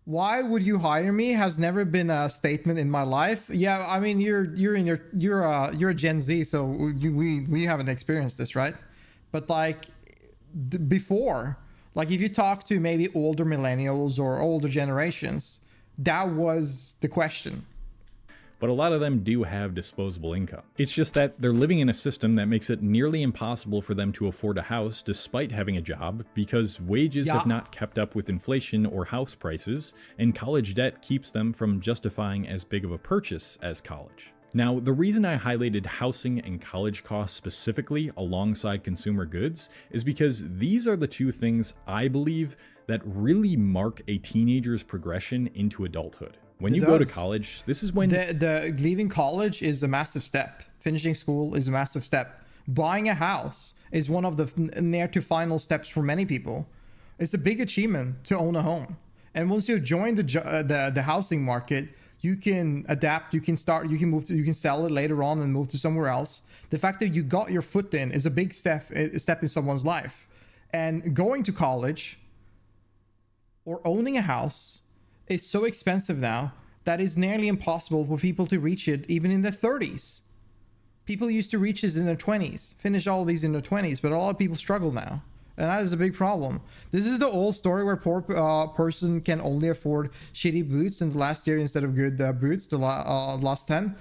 Why would you hire me has never been a statement in my life. Yeah, I mean, you're a Gen Z, so we haven't experienced this, right? But like before, like if you talk to maybe older millennials or older generations, that was the question. But a lot of them do have disposable income. It's just that they're living in a system that makes it nearly impossible for them to afford a house despite having a job, because wages have not kept up with inflation or house prices, and college debt keeps them from justifying as big of a purchase as college. Now, the reason I highlighted housing and college costs specifically alongside consumer goods is because these are the two things I believe that really mark a teenager's progression into adulthood. When you go to college, this is when the leaving college is a massive step. Finishing school is a massive step. Buying a house is one of the near to final steps for many people. It's a big achievement to own a home. And once you join the housing market, you can adapt, you can start, you can move to, you can sell it later on and move to somewhere else. The fact that you got your foot in is a big step in someone's life. And going to college or owning a house, it's so expensive now that it's nearly impossible for people to reach it even in their 30s. People used to reach this in their 20s, finish all of these in their 20s, but a lot of people struggle now. And that is a big problem. This is the old story where poor person can only afford shitty boots in the last year instead of good boots the last 10.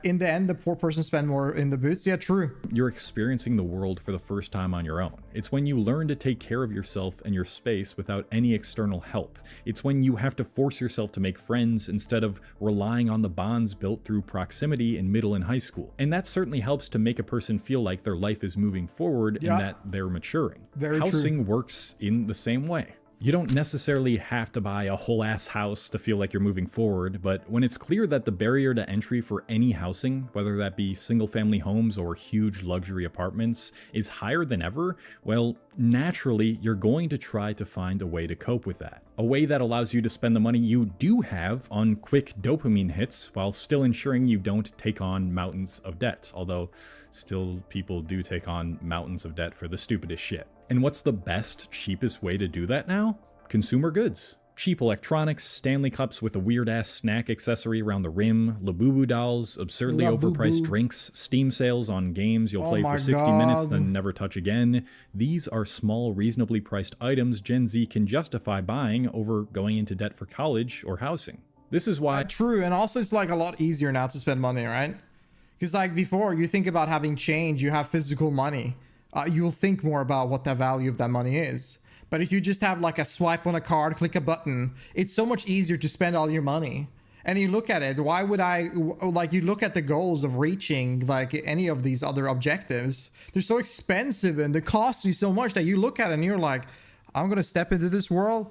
In the end, the poor person spend more in the boots. Yeah, true. You're experiencing the world for the first time on your own. It's when you learn to take care of yourself and your space without any external help. It's when you have to force yourself to make friends instead of relying on the bonds built through proximity in middle and high school. And that certainly helps to make a person feel like their life is moving forward and that they're maturing. Very Housing works in the same way. You don't necessarily have to buy a whole ass house to feel like you're moving forward, but when it's clear that the barrier to entry for any housing, whether that be single family homes or huge luxury apartments, is higher than ever, well, naturally, you're going to try to find a way to cope with that. A way that allows you to spend the money you do have on quick dopamine hits while still ensuring you don't take on mountains of debt, although still people do take on mountains of debt for the stupidest shit. And what's the best, cheapest way to do that now? Consumer goods. Cheap electronics, Stanley cups with a weird-ass snack accessory around the rim, Labubu dolls, absurdly overpriced drinks, Steam sales on games you'll play for 60 minutes then never touch again. These are small, reasonably priced items Gen Z can justify buying over going into debt for college or housing. This is why... True, and also it's like a lot easier now to spend money, right? Because like before, you think about having change, you have physical money. You'll think more about what the value of that money is. But if you just have like a swipe on a card, click a button, it's so much easier to spend all your money. And you look at it, why would I, like you look at the goals of reaching like any of these other objectives, they're so expensive and they cost you so much that you look at it and you're like, I'm going to step into this world.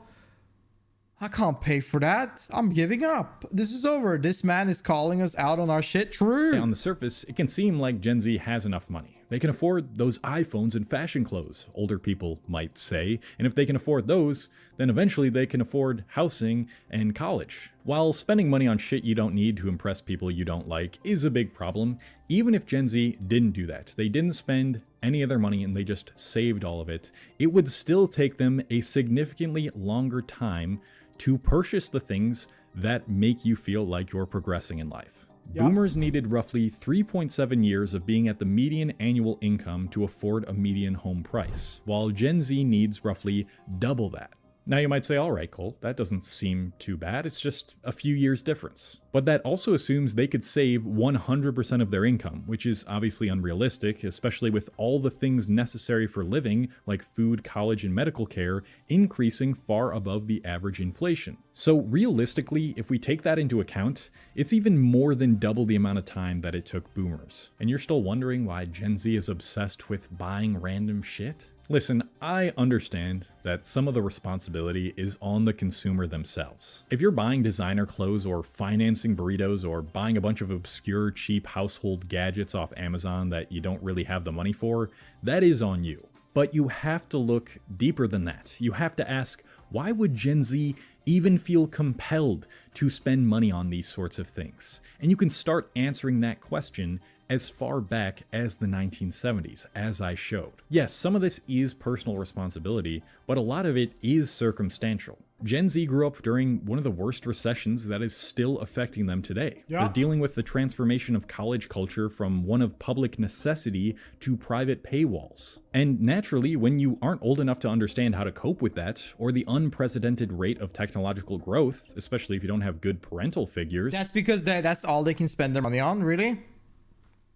I can't pay for that. I'm giving up. This is over. This man is calling us out on our shit. True. On the surface, it can seem like Gen Z has enough money. They can afford those iPhones and fashion clothes, older people might say. And if they can afford those, then eventually they can afford housing and college. While spending money on shit you don't need to impress people you don't like is a big problem, even if Gen Z didn't do that, they didn't spend any of their money and they just saved all of it, it would still take them a significantly longer time to purchase the things that make you feel like you're progressing in life. Yep. Boomers needed roughly 3.7 years of being at the median annual income to afford a median home price, while Gen Z needs roughly double that. Now you might say, all right, Cole, that doesn't seem too bad. It's just a few years difference. But that also assumes they could save 100% of their income, which is obviously unrealistic, especially with all the things necessary for living, like food, college, and medical care, increasing far above the average inflation. So realistically, if we take that into account, it's even more than double the amount of time that it took boomers. And you're still wondering why Gen Z is obsessed with buying random shit? Listen, I understand that some of the responsibility is on the consumer themselves. If you're buying designer clothes or financing burritos or buying a bunch of obscure, cheap household gadgets off Amazon that you don't really have the money for, that is on you. But you have to look deeper than that. You have to ask, why would Gen Z even feel compelled to spend money on these sorts of things? And you can start answering that question as far back as the 1970s, as I showed. Yes, some of this is personal responsibility, but a lot of it is circumstantial. Gen Z grew up during one of the worst recessions that is still affecting them today. Yeah. They're dealing with the transformation of college culture from one of public necessity to private paywalls. And naturally, when you aren't old enough to understand how to cope with that, or the unprecedented rate of technological growth, especially if you don't have good parental figures... That's because that's all they can spend their money on, really?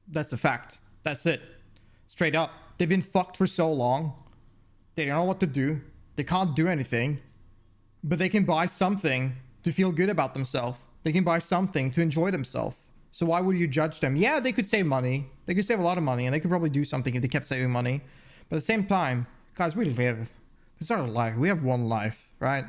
That's a fact. That's it. Straight up. They've been fucked for so long. They don't know what to do. They can't do anything. But they can buy something to feel good about themselves. They can buy something to enjoy themselves. So why would you judge them? Yeah, they could save money. They could save a lot of money, and they could probably do something if they kept saving money. But at the same time, guys, we live. This is our life. We have one life, right?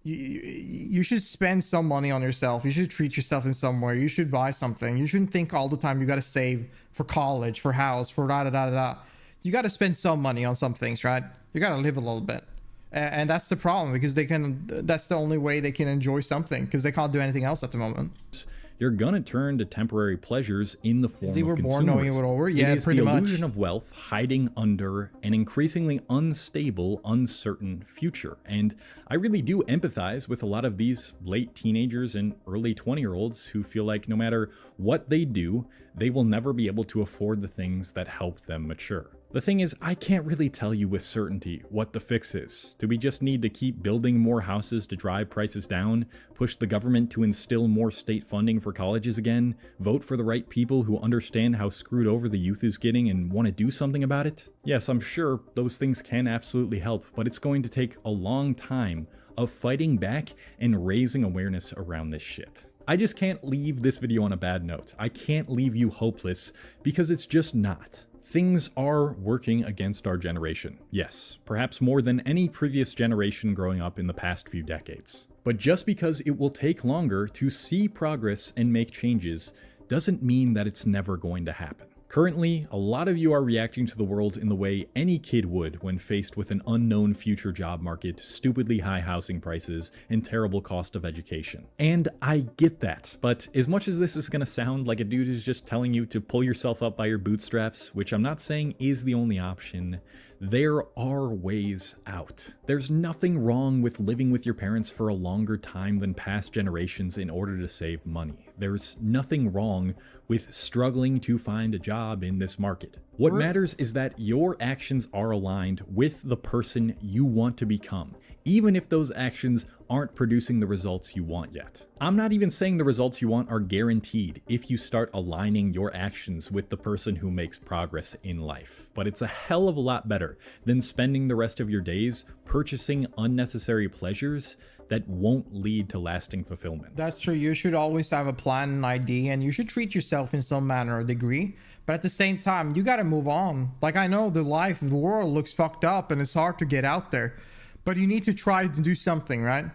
You should spend some money on yourself. You should treat yourself in some way. You should buy something. You shouldn't think all the time you got to save for college, for house, for da-da-da-da-da. You got to spend some money on some things, right? You got to live a little bit. And that's the problem, because that's the only way they can enjoy something, because they can't do anything else at the moment. You're gonna turn to temporary pleasures in the form of consumerism. Born knowing it would over. Yeah, it is the illusion of wealth hiding under an increasingly unstable, uncertain future. And I really do empathize with a lot of these late teenagers and early 20-year-olds who feel like no matter what they do, they will never be able to afford the things that help them mature. The thing is, I can't really tell you with certainty what the fix is. Do we just need to keep building more houses to drive prices down, push the government to instill more state funding for colleges again, vote for the right people who understand how screwed over the youth is getting and want to do something about it? Yes, I'm sure those things can absolutely help, but it's going to take a long time of fighting back and raising awareness around this shit. I just can't leave this video on a bad note. I can't leave you hopeless, because it's just not. Things are working against our generation, yes, perhaps more than any previous generation growing up in the past few decades. But just because it will take longer to see progress and make changes doesn't mean that it's never going to happen. Currently, a lot of you are reacting to the world in the way any kid would when faced with an unknown future job market, stupidly high housing prices, and terrible cost of education. And I get that, but as much as this is gonna sound like a dude is just telling you to pull yourself up by your bootstraps, which I'm not saying is the only option, there are ways out. There's nothing wrong with living with your parents for a longer time than past generations in order to save money. There's nothing wrong with struggling to find a job in this market. What matters is that your actions are aligned with the person you want to become, even if those actions aren't producing the results you want yet. I'm not even saying the results you want are guaranteed if you start aligning your actions with the person who makes progress in life, but it's a hell of a lot better than spending the rest of your days purchasing unnecessary pleasures that won't lead to lasting fulfillment. That's true. You should always have a plan and idea, and you should treat yourself in some manner or degree. But at the same time, you got to move on. Like, I know the world looks fucked up and it's hard to get out there, but you need to try to do something, right?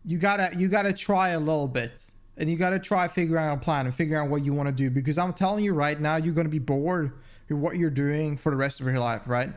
You gotta try a little bit, and you gotta try figuring out a plan and figuring out what you want to do. Because I'm telling you right now, you're gonna be bored with what you're doing for the rest of your life, right?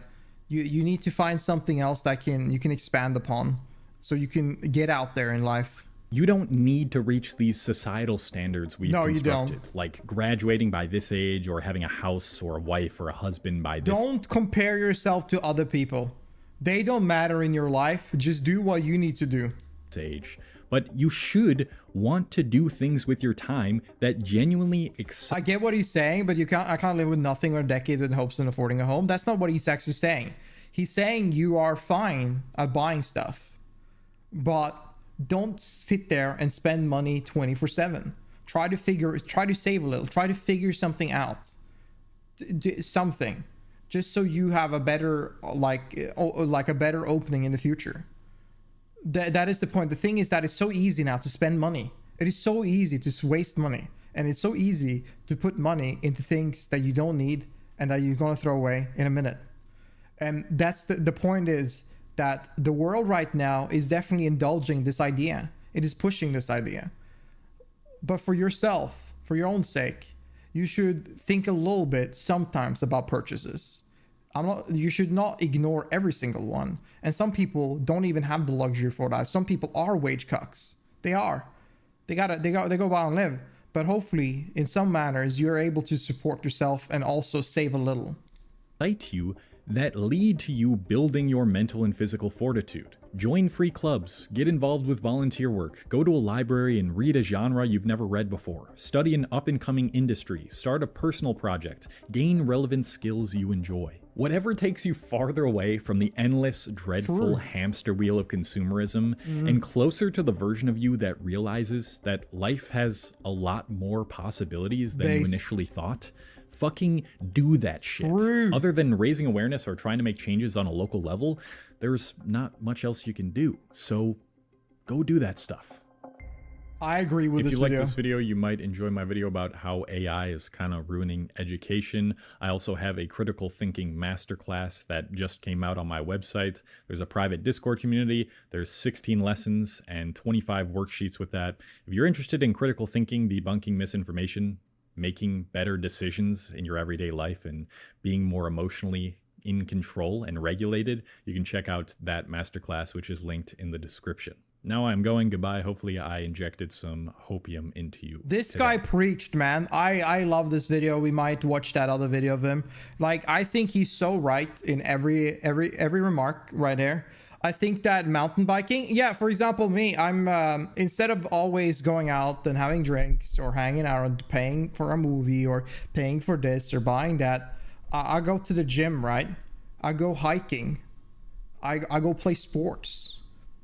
You need to find something else that you can expand upon, so you can get out there in life. You don't need to reach these societal standards we've constructed, you don't. like graduating by this age or having a house or a wife or a husband by this. Don't compare yourself to other people. They don't matter in your life. Just do what you need to do. Age. But you should want to do things with your time that genuinely I get what he's saying, but I can't live with nothing or a decade in hopes of affording a home. That's not what he's actually saying. He's saying you are fine at buying stuff, but don't sit there and spend money 24/7. Try to save a little, try to figure something out. Do something just so you have a better, like a better opening in the future. That is the point. The thing is that it's so easy now to spend money. It is so easy to waste money, and it's so easy to put money into things that you don't need and that you're going to throw away in a minute. And that's the point, is that the world right now is definitely indulging this idea. It is pushing this idea. But for yourself, for your own sake, you should think a little bit sometimes about purchases. You should not ignore every single one. And some people don't even have the luxury for that. Some people are wage cucks. They are. They go out and live. But hopefully, in some manners, you're able to support yourself and also save a little. Excite you that lead to you building your mental and physical fortitude. Join free clubs, get involved with volunteer work, go to a library and read a genre you've never read before, study an up-and-coming industry, start a personal project, gain relevant skills you enjoy. Whatever takes you farther away from the endless, dreadful hamster wheel of consumerism and closer to the version of you that realizes that life has a lot more possibilities than you initially thought. Fucking do that shit. Other than raising awareness or trying to make changes on a local level, there's not much else you can do. So go do that stuff. I agree with this video. If you like this video, you might enjoy my video about how AI is kind of ruining education. I also have a critical thinking masterclass that just came out on my website. There's a private Discord community. There's 16 lessons and 25 worksheets with that. If you're interested in critical thinking, debunking misinformation, making better decisions in your everyday life, and being more emotionally in control and regulated, you can check out that masterclass, which is linked in the description. Now I'm going. Goodbye. Hopefully I injected some hopium into you. This guy preached, man. I love this video. We might watch that other video of him. Like, I think he's so right in every remark right there. I think that mountain biking, yeah, for example, me, I'm instead of always going out and having drinks or hanging out and paying for a movie or paying for this or buying that, I go to the gym, right? I go hiking. I go play sports.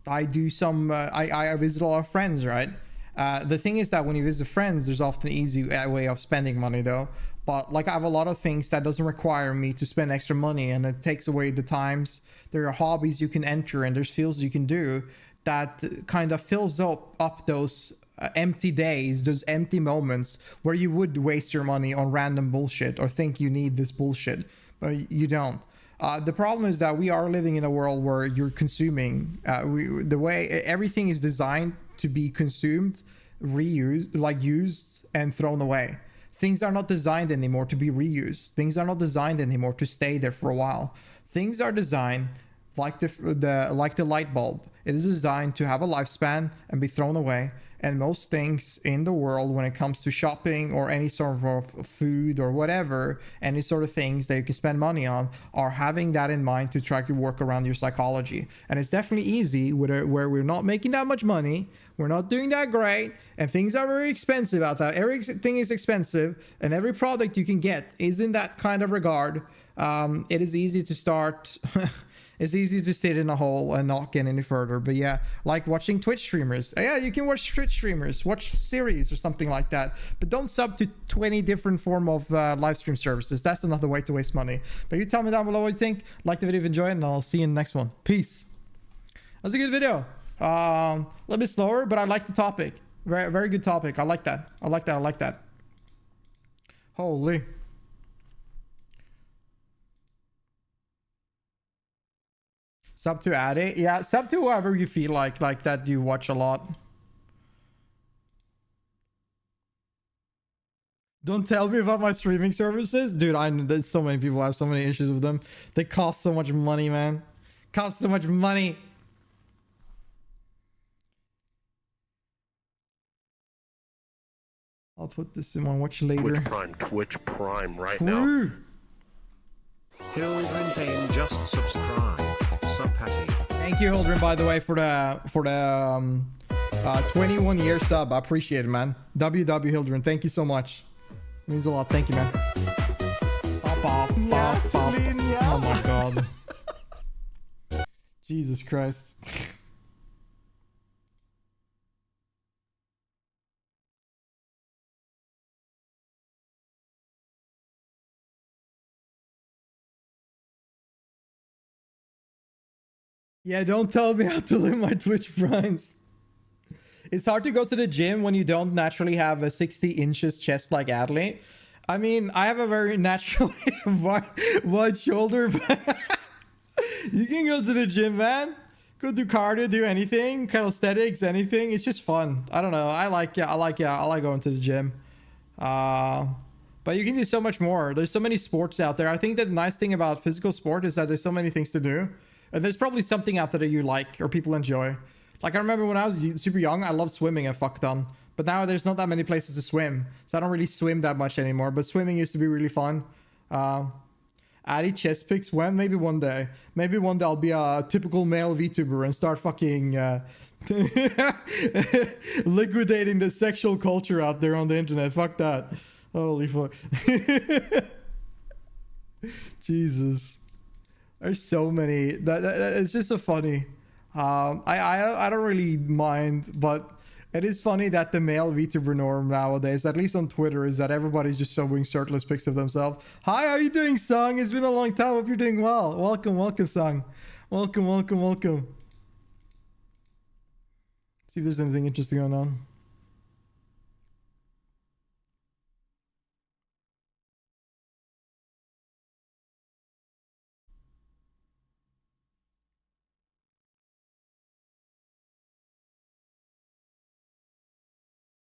I do some. I visit a lot of friends, right? The thing is that when you visit friends, there's often an easy way of spending money, though. But like I have a lot of things that doesn't require me to spend extra money, and it takes away the times. There are hobbies you can enter, and there's fields you can do that kind of fills up those empty days, those empty moments where you would waste your money on random bullshit or think you need this bullshit, but you don't. The problem is that we are living in a world where you're consuming. The way everything is designed to be consumed, reused, like used and thrown away. Things are not designed anymore to be reused. Things are not designed anymore to stay there for a while. Things are designed like the light bulb. It is designed to have a lifespan and be thrown away. And most things in the world, when it comes to shopping or any sort of food or whatever, any sort of things that you can spend money on, are having that in mind to try to work around your psychology. And it's definitely easy where we're not making that much money, we're not doing that great, and things are very expensive out there. Everything is expensive, and every product you can get is in that kind of regard. It is easy to start. It's easy to sit in a hole and not get any further. But yeah, like watching Twitch streamers. Yeah, you can watch Twitch streamers, watch series or something like that. But don't sub to 20 different form of live stream services. That's another way to waste money. But you tell me down below what you think. Like the video if you enjoy it, and I'll see you in the next one. Peace. That was a good video. A little bit slower, but I like the topic. Very, very good topic. I like that. I like that. I like that. Holy. Sub to Addy. Yeah, sub to whoever you feel like that you watch a lot. Don't tell me about my streaming services. Dude, there's so many people have so many issues with them. They cost so much money, man. Cost so much money. I'll put this in my watch later. Twitch Prime right now. Hildren Payne just subscribe. Thank you, Hildren, by the way, for the 21-year sub. I appreciate it, man. WW Hildren, thank you so much. Means a lot. Thank you, man. Oh my god. Jesus Christ. Yeah, don't tell me how to live my Twitch primes. It's hard to go to the gym when you don't naturally have a 60 inches chest like Adley. I mean, I have a very naturally wide shoulder, but you can go to the gym, man. Go do cardio, do anything, calisthenics, anything. It's just fun. I don't know. I like going to the gym. But you can do so much more. There's so many sports out there. I think that the nice thing about physical sport is that there's so many things to do. And there's probably something out there that you like or people enjoy. Like I remember when I was super young, I loved swimming a fuck ton. But now there's not that many places to swim. So I don't really swim that much anymore. But swimming used to be really fun. Addy chest picks when? Maybe one day. Maybe one day I'll be a typical male VTuber and start fucking liquidating the sexual culture out there on the internet. Fuck that. Holy fuck. Jesus. There's so many. It's just so funny. I don't really mind, but it is funny that the male VTuber norm nowadays, at least on Twitter, is that everybody's just showing shirtless pics of themselves. Hi, how are you doing, Sung? It's been a long time. Hope you're doing well. Welcome, Sung. Welcome. See if there's anything interesting going on.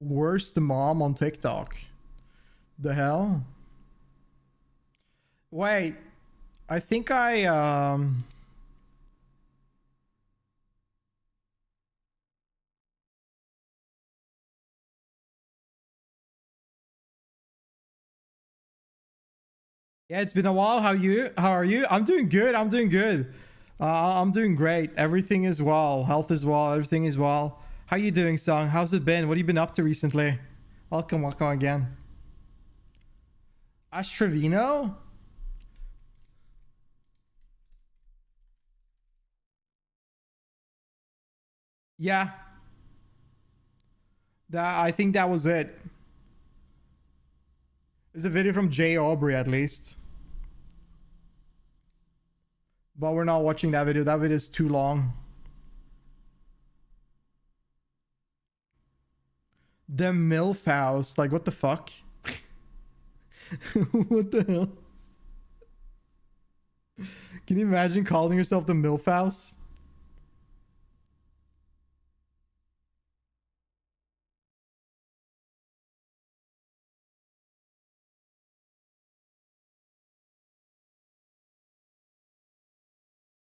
Worst mom on TikTok. The hell? Wait. I think I yeah, it's been a while. How are you? I'm doing good. I'm doing great. Everything is well. Health is well. Everything is well. How you doing, Song? How's it been? What have you been up to recently? Welcome again. Ash Trevino? Yeah. I think that was it. It's a video from Jay Aubrey at least. But we're not watching that video. That video is too long. The MILF house. Like, what the fuck? What the hell? Can you imagine calling yourself the MILF house?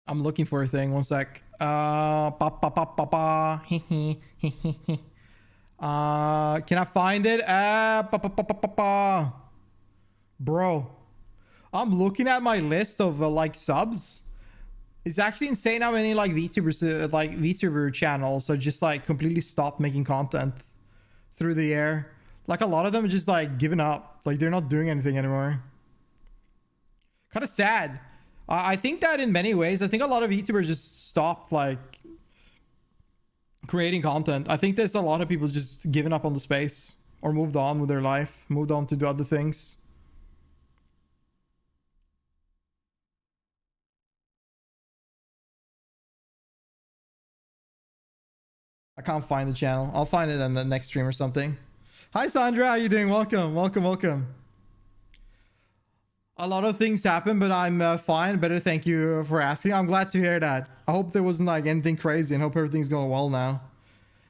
I'm looking for a thing. One sec. Can I find it? Bro, I'm looking at my list of like subs. It's actually insane how many like VTubers, like VTuber channels are just like completely stopped making content through the air. Like a lot of them are just like giving up. Like they're not doing anything anymore. Kind of sad. I think that in many ways, I think a lot of VTubers just stopped like creating content. I think there's a lot of people just giving up on the space or moved on with their life, moved on to do other things. I can't find the channel. I'll find it on the next stream or something. Hi Sandra, how you doing? Welcome, welcome, welcome. A lot of things happen, but I'm fine. Better, thank you for asking. I'm glad to hear that. I hope there wasn't like anything crazy and hope everything's going well now.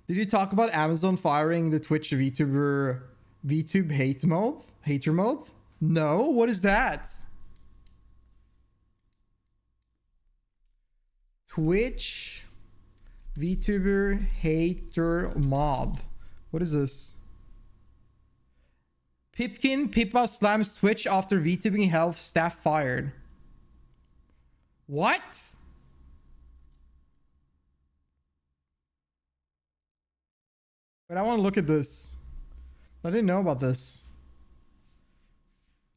Did you talk about Amazon firing the Twitch VTuber VTube hater mode? No, what is that? Twitch VTuber hater mod. What is this? Pippa slams Twitch after VTubing health staff fired. What? But I want to look at this. I didn't know about this.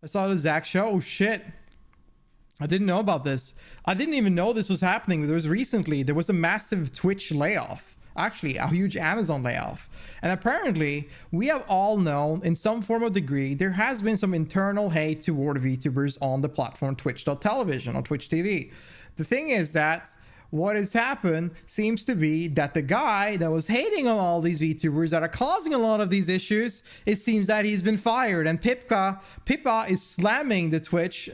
I saw the Zach show. Oh shit. I didn't know about this. I didn't even know this was happening. There was a massive Twitch layoff. Actually, a huge Amazon layoff. And apparently, we have all known in some form or degree, there has been some internal hate toward VTubers on the platform Twitch.television, on Twitch TV. The thing is that what has happened seems to be that the guy that was hating on all these VTubers that are causing a lot of these issues, it seems that he's been fired. And Pippa is slamming the Twitch,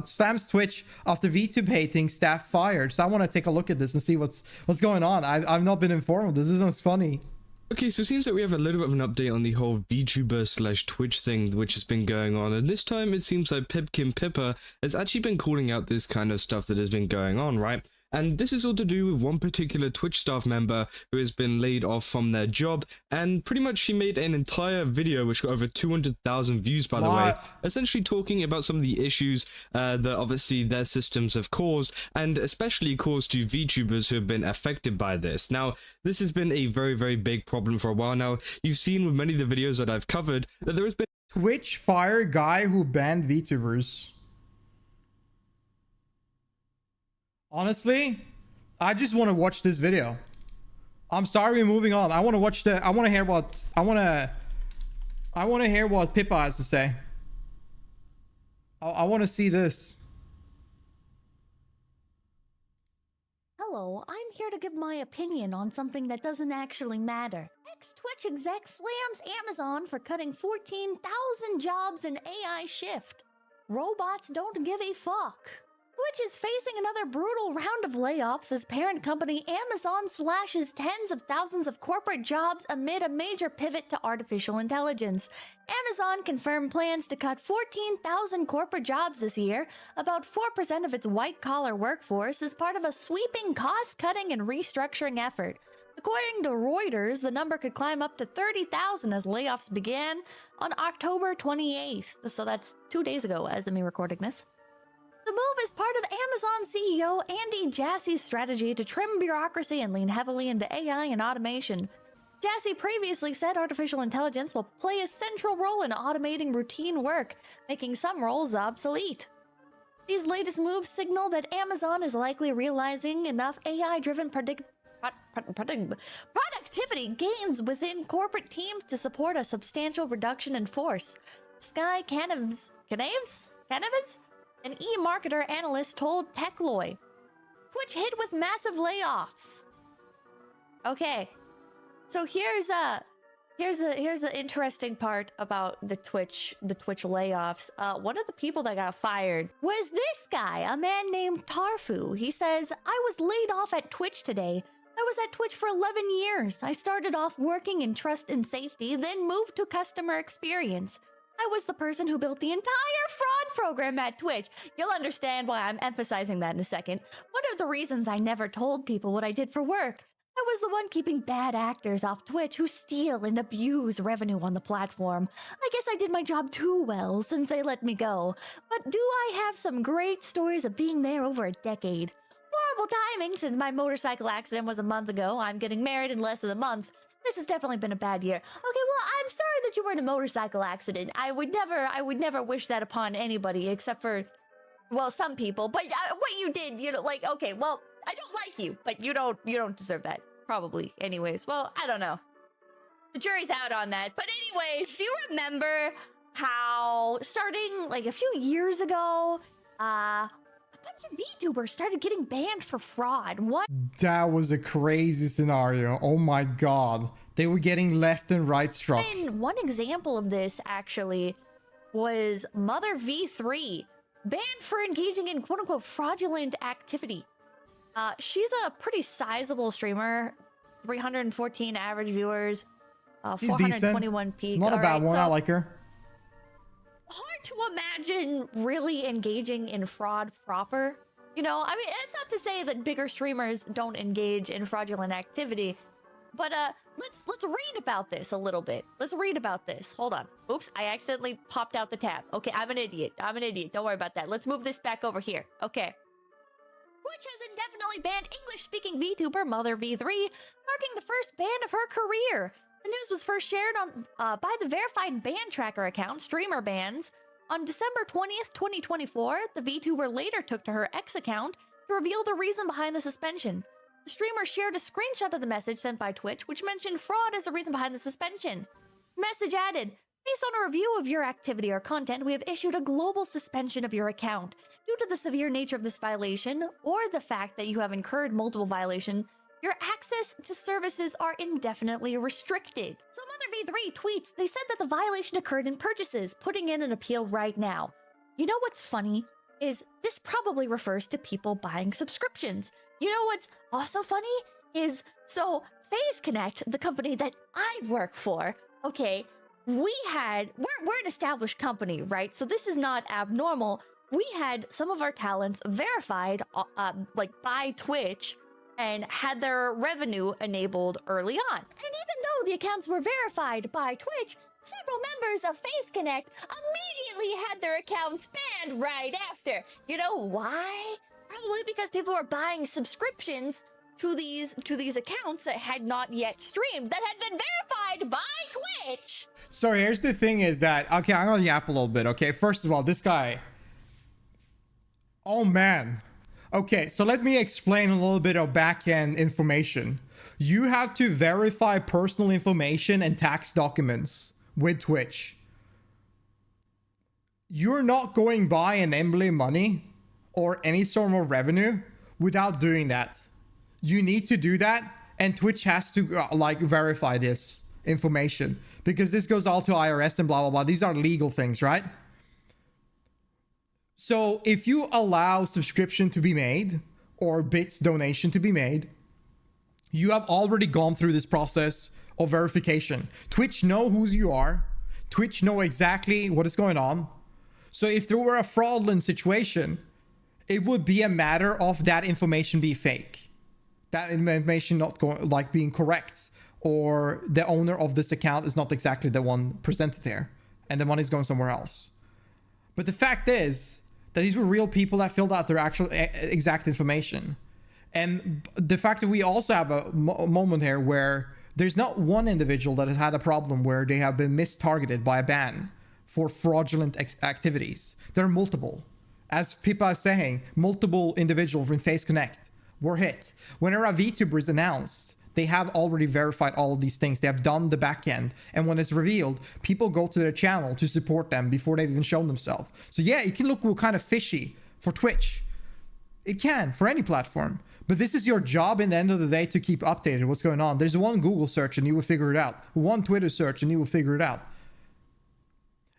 slams Twitch after VTube hating staff fired. So I want to take a look at this and see what's going on. I've not been informed of this. This is funny. Okay, so it seems that we have a little bit of an update on the whole VTuber/Twitch thing which has been going on, and this time it seems like Pippa has actually been calling out this kind of stuff that has been going on, right? And this is all to do with one particular Twitch staff member who has been laid off from their job, and pretty much she made an entire video which got over 200,000 views, by the way, essentially talking about some of the issues that obviously their systems have caused, and especially caused to VTubers who have been affected by this. Now, this has been a very, very big problem for a while now. You've seen with many of the videos that I've covered that there has been Twitch fire guy who banned VTubers. Honestly, I just want to watch this video. I'm sorry, we're moving on. I want to watch I want to hear what Pippa has to say. I want to see this. Hello, I'm here to give my opinion on something that doesn't actually matter. Ex-Twitch exec slams Amazon for cutting 14,000 jobs in AI shift. Robots don't give a fuck. Twitch is facing another brutal round of layoffs as parent company Amazon slashes tens of thousands of corporate jobs amid a major pivot to artificial intelligence. Amazon confirmed plans to cut 14,000 corporate jobs this year, about 4% of its white-collar workforce, as part of a sweeping cost-cutting and restructuring effort. According to Reuters, the number could climb up to 30,000 as layoffs began on October 28th. So that's 2 days ago as of me recording this. The move is part of Amazon CEO Andy Jassy's strategy to trim bureaucracy and lean heavily into AI and automation. Jassy previously said artificial intelligence will play a central role in automating routine work, making some roles obsolete. These latest moves signal that Amazon is likely realizing enough AI-driven productivity gains within corporate teams to support a substantial reduction in force. Sky Canaves, an e-marketer analyst told Techloy. Twitch hit with massive layoffs. Okay, so here's the interesting part about the Twitch layoffs. One of the people that got fired was this guy, a man named Tarfu. He says, I was laid off at Twitch today. I was at Twitch for 11 years. I started off working in trust and safety, then moved to customer experience. I was the person who built the entire fraud program at Twitch. You'll understand why I'm emphasizing that in a second. One of the reasons I never told people what I did for work. I was the one keeping bad actors off Twitch who steal and abuse revenue on the platform. I guess I did my job too well since they let me go. But do I have some great stories of being there over a decade? Horrible timing since my motorcycle accident was a month ago. I'm getting married in less than a month. This has definitely been a bad year. Okay, well, I'm sorry that you were in a motorcycle accident. I would never wish that upon anybody except for, well, some people. But what you did, like, okay, well, I don't like you, but you don't deserve that. Probably. Anyways, well, I don't know. The jury's out on that. But anyways, do you remember how starting like a few years ago, a bunch of VTubers started getting banned for fraud? What? That was a crazy scenario. Oh my god. They were getting left and right struck. And one example of this actually was Mother V3, banned for engaging in quote-unquote fraudulent activity. She's a pretty sizable streamer, 314 average viewers, 421 peak. Not a bad one, I like her. Hard to imagine really engaging in fraud proper. You know, I mean, it's not to say that bigger streamers don't engage in fraudulent activity, but let's read about this a little bit. Let's read about this. Hold on. Oops, I accidentally popped out the tab. Okay, I'm an idiot. Don't worry about that. Let's move this back over here. Okay. Twitch has indefinitely banned English-speaking VTuber Mother V3, marking the first ban of her career. The news was first shared on by the verified ban tracker account, Streamer Bans. On December 20th, 2024, the VTuber later took to her X account to reveal the reason behind the suspension. The streamer shared a screenshot of the message sent by Twitch, which mentioned fraud as the reason behind the suspension. The message added, based on a review of your activity or content, we have issued a global suspension of your account. Due to the severe nature of this violation, or the fact that you have incurred multiple violations, your access to services are indefinitely restricted. So Mother V3 tweets, they said that the violation occurred in purchases, putting in an appeal right now. You know what's funny? Is this probably refers to people buying subscriptions. You know what's also funny? Is, so FaZe Connect, the company that I work for, okay, we're an established company, right? So this is not abnormal. We had some of our talents verified like by Twitch and had their revenue enabled early on. And even though the accounts were verified by Twitch, several members of FaZe Connect immediately had their accounts banned right after. You know why? Probably because people were buying subscriptions to these accounts that had not yet streamed, that had been verified by Twitch. So here's the thing is that, okay, I'm gonna yap a little bit, okay? First of all, this guy, oh man. Okay, so let me explain a little bit of back-end information. You have to verify personal information and tax documents with Twitch. You're not going by an emblem money or any sort of revenue without doing that. You need to do that, and Twitch has to like verify this information because this goes all to IRS and blah blah blah. These are legal things, right? So if you allow subscription to be made or bits donation to be made, you have already gone through this process of verification. Twitch know who you are. Twitch know exactly what is going on. So if there were a fraudulent situation, it would be a matter of that information be fake, that information not going like being correct, or the owner of this account is not exactly the one presented there, and the money's going somewhere else. But the fact is that these were real people that filled out their actual exact information. And the fact that we also have a moment here where there's not one individual that has had a problem where they have been mistargeted by a ban for fraudulent activities. There are multiple. As Pippa is saying, multiple individuals in FaZe Connect were hit. Whenever a VTuber is announced, they have already verified all of these things. They have done the back end. And when it's revealed, people go to their channel to support them before they've even shown themselves. So yeah, it can look kind of fishy for Twitch. It can for any platform. But this is your job in the end of the day to keep updated what's going on. There's one Google search and you will figure it out. One Twitter search and you will figure it out.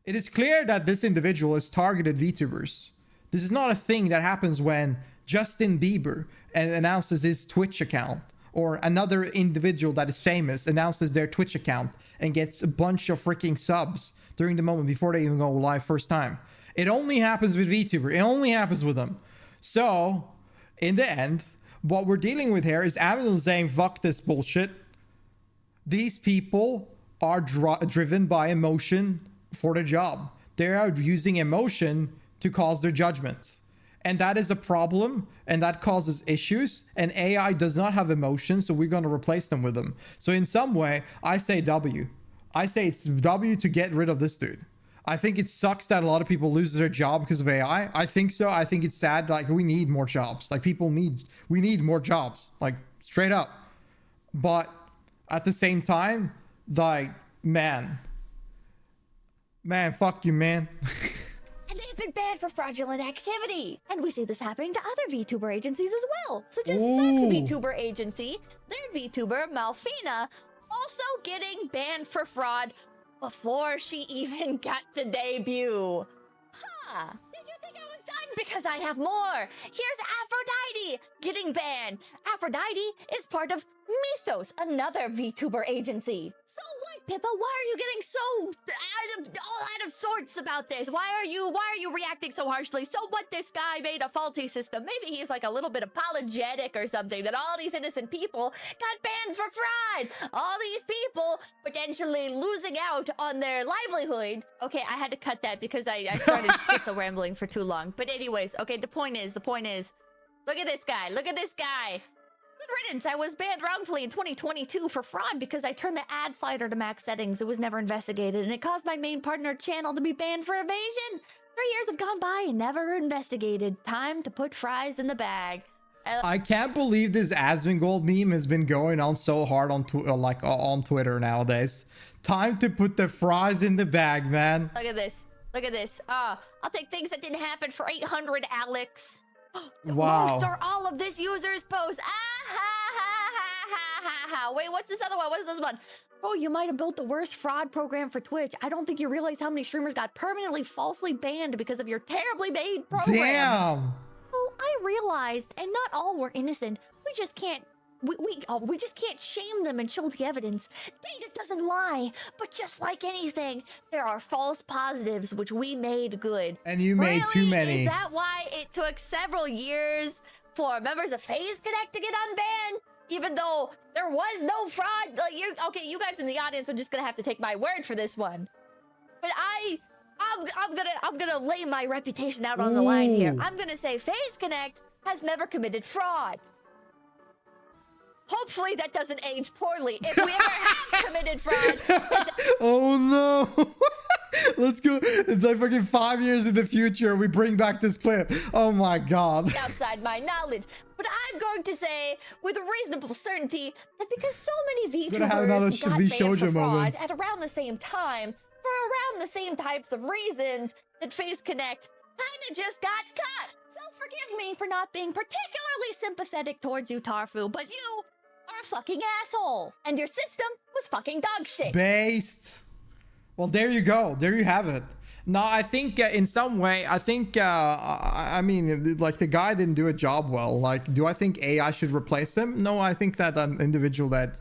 It is clear that this individual has targeted VTubers. This is not a thing that happens when Justin Bieber announces his Twitch account, or another individual that is famous announces their Twitch account and gets a bunch of freaking subs during the moment before they even go live first time. It only happens with VTuber. It only happens with them. So, in the end, what we're dealing with here is Amazon saying, fuck this bullshit. These people are driven by emotion for the job. They are using emotion to cause their judgment. And that is a problem, and that causes issues, and AI does not have emotions, so we're going to replace them with them. So in some way, I say W. I say it's W to get rid of this dude. I think it sucks that a lot of people lose their job because of AI. I think so. I think it's sad. Like, we need more jobs. Like, we need more jobs. Like, straight up. But at the same time, like, man, fuck you, man. And they've been banned for fraudulent activity. And we see this happening to other VTuber agencies as well. So just sucks VTuber agency, their VTuber, Malfina, also getting banned for fraud before she even got to debut. Huh. Did you think I was done? Because I have more. Here's Aphrodite getting banned. Aphrodite is part of Mythos, another VTuber agency. So what, Pippa? Why are you getting so out of sorts about this? Why are you reacting so harshly? So what, this guy made a faulty system. Maybe he's like a little bit apologetic or something, that all these innocent people got banned for fraud. All these people potentially losing out on their livelihood. Okay, I had to cut that because I started schizo rambling for too long. But anyways, okay, the point is, look at this guy. Good riddance. I was banned wrongfully in 2022 for fraud because I turned the ad slider to max settings. It was never investigated, and it caused my main partner channel to be banned for evasion. 3 years have gone by and never investigated. Time to put fries in the bag. I can't believe this Asmongold meme has been going on so hard on on Twitter nowadays. Time to put the fries in the bag, man. Look at this. I'll take things that didn't happen for 800, Alex. Wow. Most or all of this user's post. Wait, what's this other one? What is this one? Oh, you might have built the worst fraud program for Twitch. I don't think you realize how many streamers got permanently falsely banned because of your terribly made program. Damn. Oh, I realized, and not all were innocent. We just can't shame them and show the evidence. Data doesn't lie, but just like anything, there are false positives which we made good. And you made too many. Is that why it took several years for members of FaZe Connect to get unbanned? Even though there was no fraud? Like, you guys in the audience are just gonna have to take my word for this one. But I'm gonna lay my reputation out on the line here. I'm gonna say FaZe Connect has never committed fraud. Hopefully that doesn't age poorly. If we ever have committed fraud. Oh no. Let's go. It's like fucking 5 years in the future. We bring back this clip. Oh my God. Outside my knowledge. But I'm going to say with reasonable certainty that because so many VTubers got banned for fraud at around the same time, for around the same types of reasons, that FaZe Connect kinda just got cut. So forgive me for not being particularly sympathetic towards you, Tarfu, but you are a fucking asshole. And your system was fucking dog shit. Based. Well, there you go. There you have it. No, I think in some way, I mean, like, the guy didn't do a job well. Like, do I think AI should replace him? No, I think that an individual that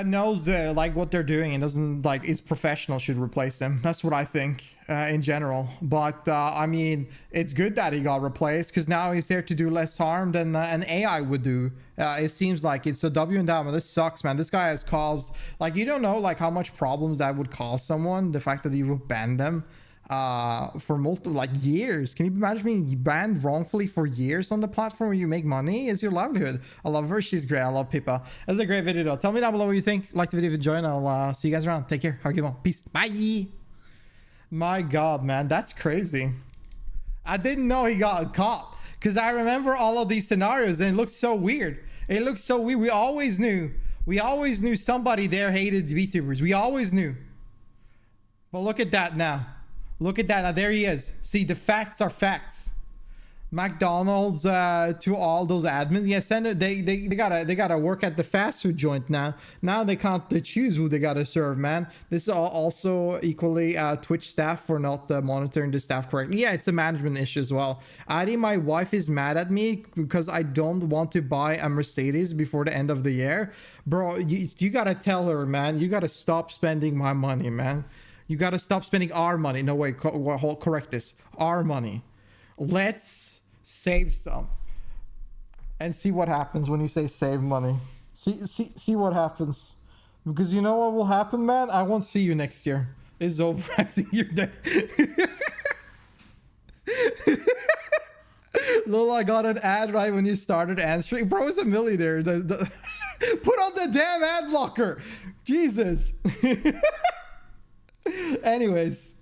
knows like what they're doing and doesn't like is professional should replace him. That's what I think in general. But I mean, it's good that he got replaced because now he's there to do less harm than an AI would do. It seems like it's a W and down. This sucks, man. This guy has caused, like, you don't know like how much problems that would cause someone. The fact that you would ban them for multiple like years. Can you imagine being banned wrongfully for years on the platform where you make money is your livelihood? I love her. She's great. I love Pippa. That's a great video though. Tell me down below what you think. Like the video, enjoy, and I'll see you guys around. Take care. Have a good one. Peace. Bye. My God, man, that's crazy. I didn't know he got caught because I remember all of these scenarios and it looked so weird. It looked so weird. We always knew somebody there hated VTubers. We always knew. But look at that now. Look at that. Now there he is. See, the facts are facts. McDonald's to all those admins. Yeah, send it. They gotta work at the fast food joint now. Now they can't choose who they gotta serve, man. This is also equally Twitch staff for not monitoring the staff correctly. Yeah, it's a management issue as well. Adi, my wife is mad at me because I don't want to buy a Mercedes before the end of the year. Bro, you gotta tell her, man. You gotta stop spending my money, man. You gotta stop spending our money. No, wait, correct this. Our money. Let's save some and see what happens when you say save money. See what happens, because you know what will happen, man. I won't see you next year. It's over. I think you're dead. Lol, I got an ad right when you started answering. Bro is a millionaire. Put on the damn ad blocker. Jesus. Anyways,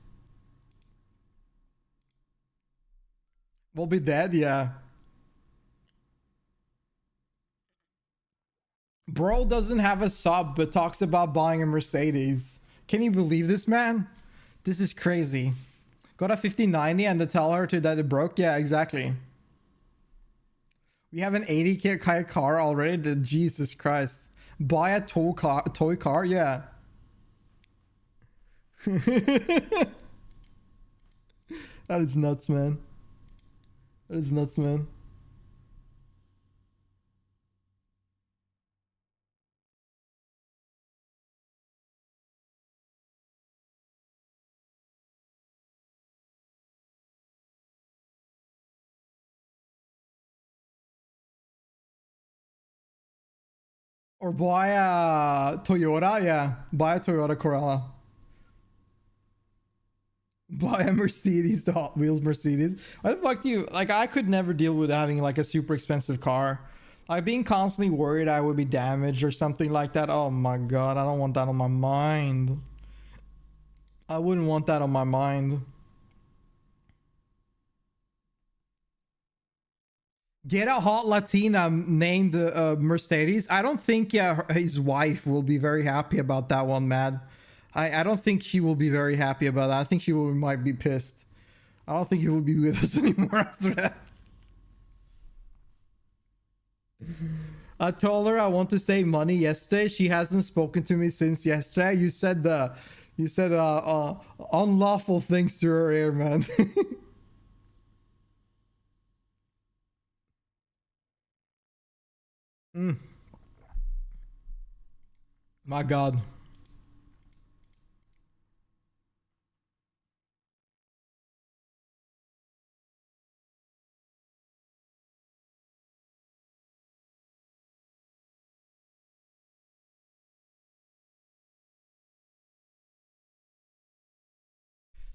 we'll be dead, yeah. Bro doesn't have a sub but talks about buying a Mercedes. Can you believe this, man? This is crazy. Got a 5090 and to tell her that it broke? Yeah, exactly. We have an 80k car already? Jesus Christ. Buy a toy car? Yeah. That is nuts, man. That is nuts, man. Or buy a Toyota, yeah. Buy a Toyota Corolla. Buy a Mercedes, the Hot Wheels Mercedes. Why the fuck do you... Like, I could never deal with having, like, a super expensive car. Like, being constantly worried I would be damaged or something like that. Oh my god, I don't want that on my mind. I wouldn't want that on my mind. Get a hot Latina named Mercedes. I don't think his wife will be very happy about that one, Mad. I don't think she will be very happy about that. I think she might be pissed. I don't think he will be with us anymore after that. I told her I want to save money yesterday. She hasn't spoken to me since yesterday. You said unlawful things to her ear, man. My god.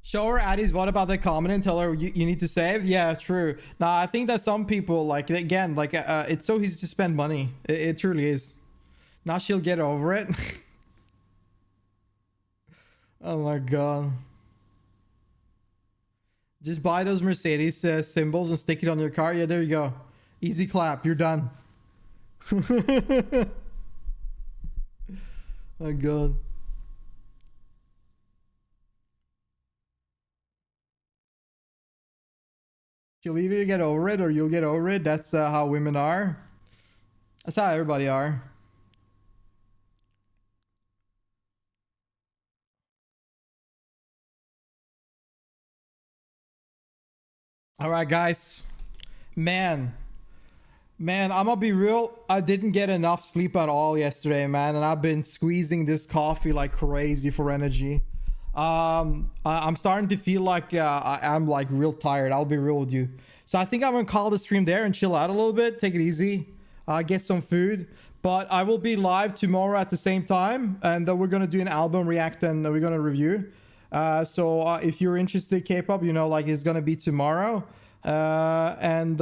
Show her Addie's what about the comment and tell her you need to save. Yeah, true. Nah, I think that some people, like, again, like, it's so easy to spend money. It truly is. Now she'll get over it. Oh my god. Just buy those Mercedes symbols and stick it on your car. Yeah, there you go. Easy clap. You're done. My god. She'll either get over it or you'll get over it. That's how women are. That's how everybody are. All right, guys. Man, I'm gonna be real. I didn't get enough sleep at all yesterday, man. And I've been squeezing this coffee like crazy for energy. I'm starting to feel like I'm like real tired. I'll be real with you. So I think I'm gonna call the stream there and chill out a little bit, take it easy, get some food. But I will be live tomorrow at the same time, and we're gonna do an album react and we're gonna review. So if you're interested in Kpop, you know, like, it's gonna be tomorrow. Anything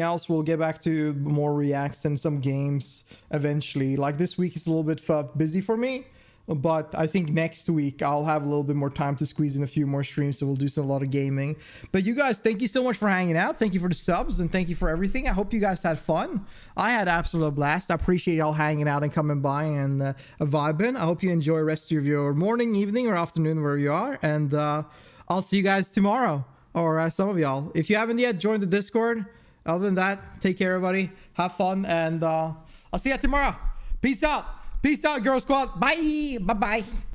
else, we'll get back to more reacts and some games eventually. Like, this week is a little bit busy for me. but I think next week I'll have a little bit more time to squeeze in a few more streams, so we'll do a lot of gaming. But you guys, thank you so much for hanging out. Thank you for the subs, and thank you for everything. I hope you guys had fun. I had absolute blast. I appreciate y'all hanging out and coming by and vibing. I hope you enjoy the rest of your morning, evening, or afternoon where you are, and I'll see you guys tomorrow, or some of y'all. If you haven't yet joined the Discord, other than that, take care, everybody. Have fun, and I'll see you tomorrow. Peace out. Peace out, Girl Squad. Bye. Bye-bye.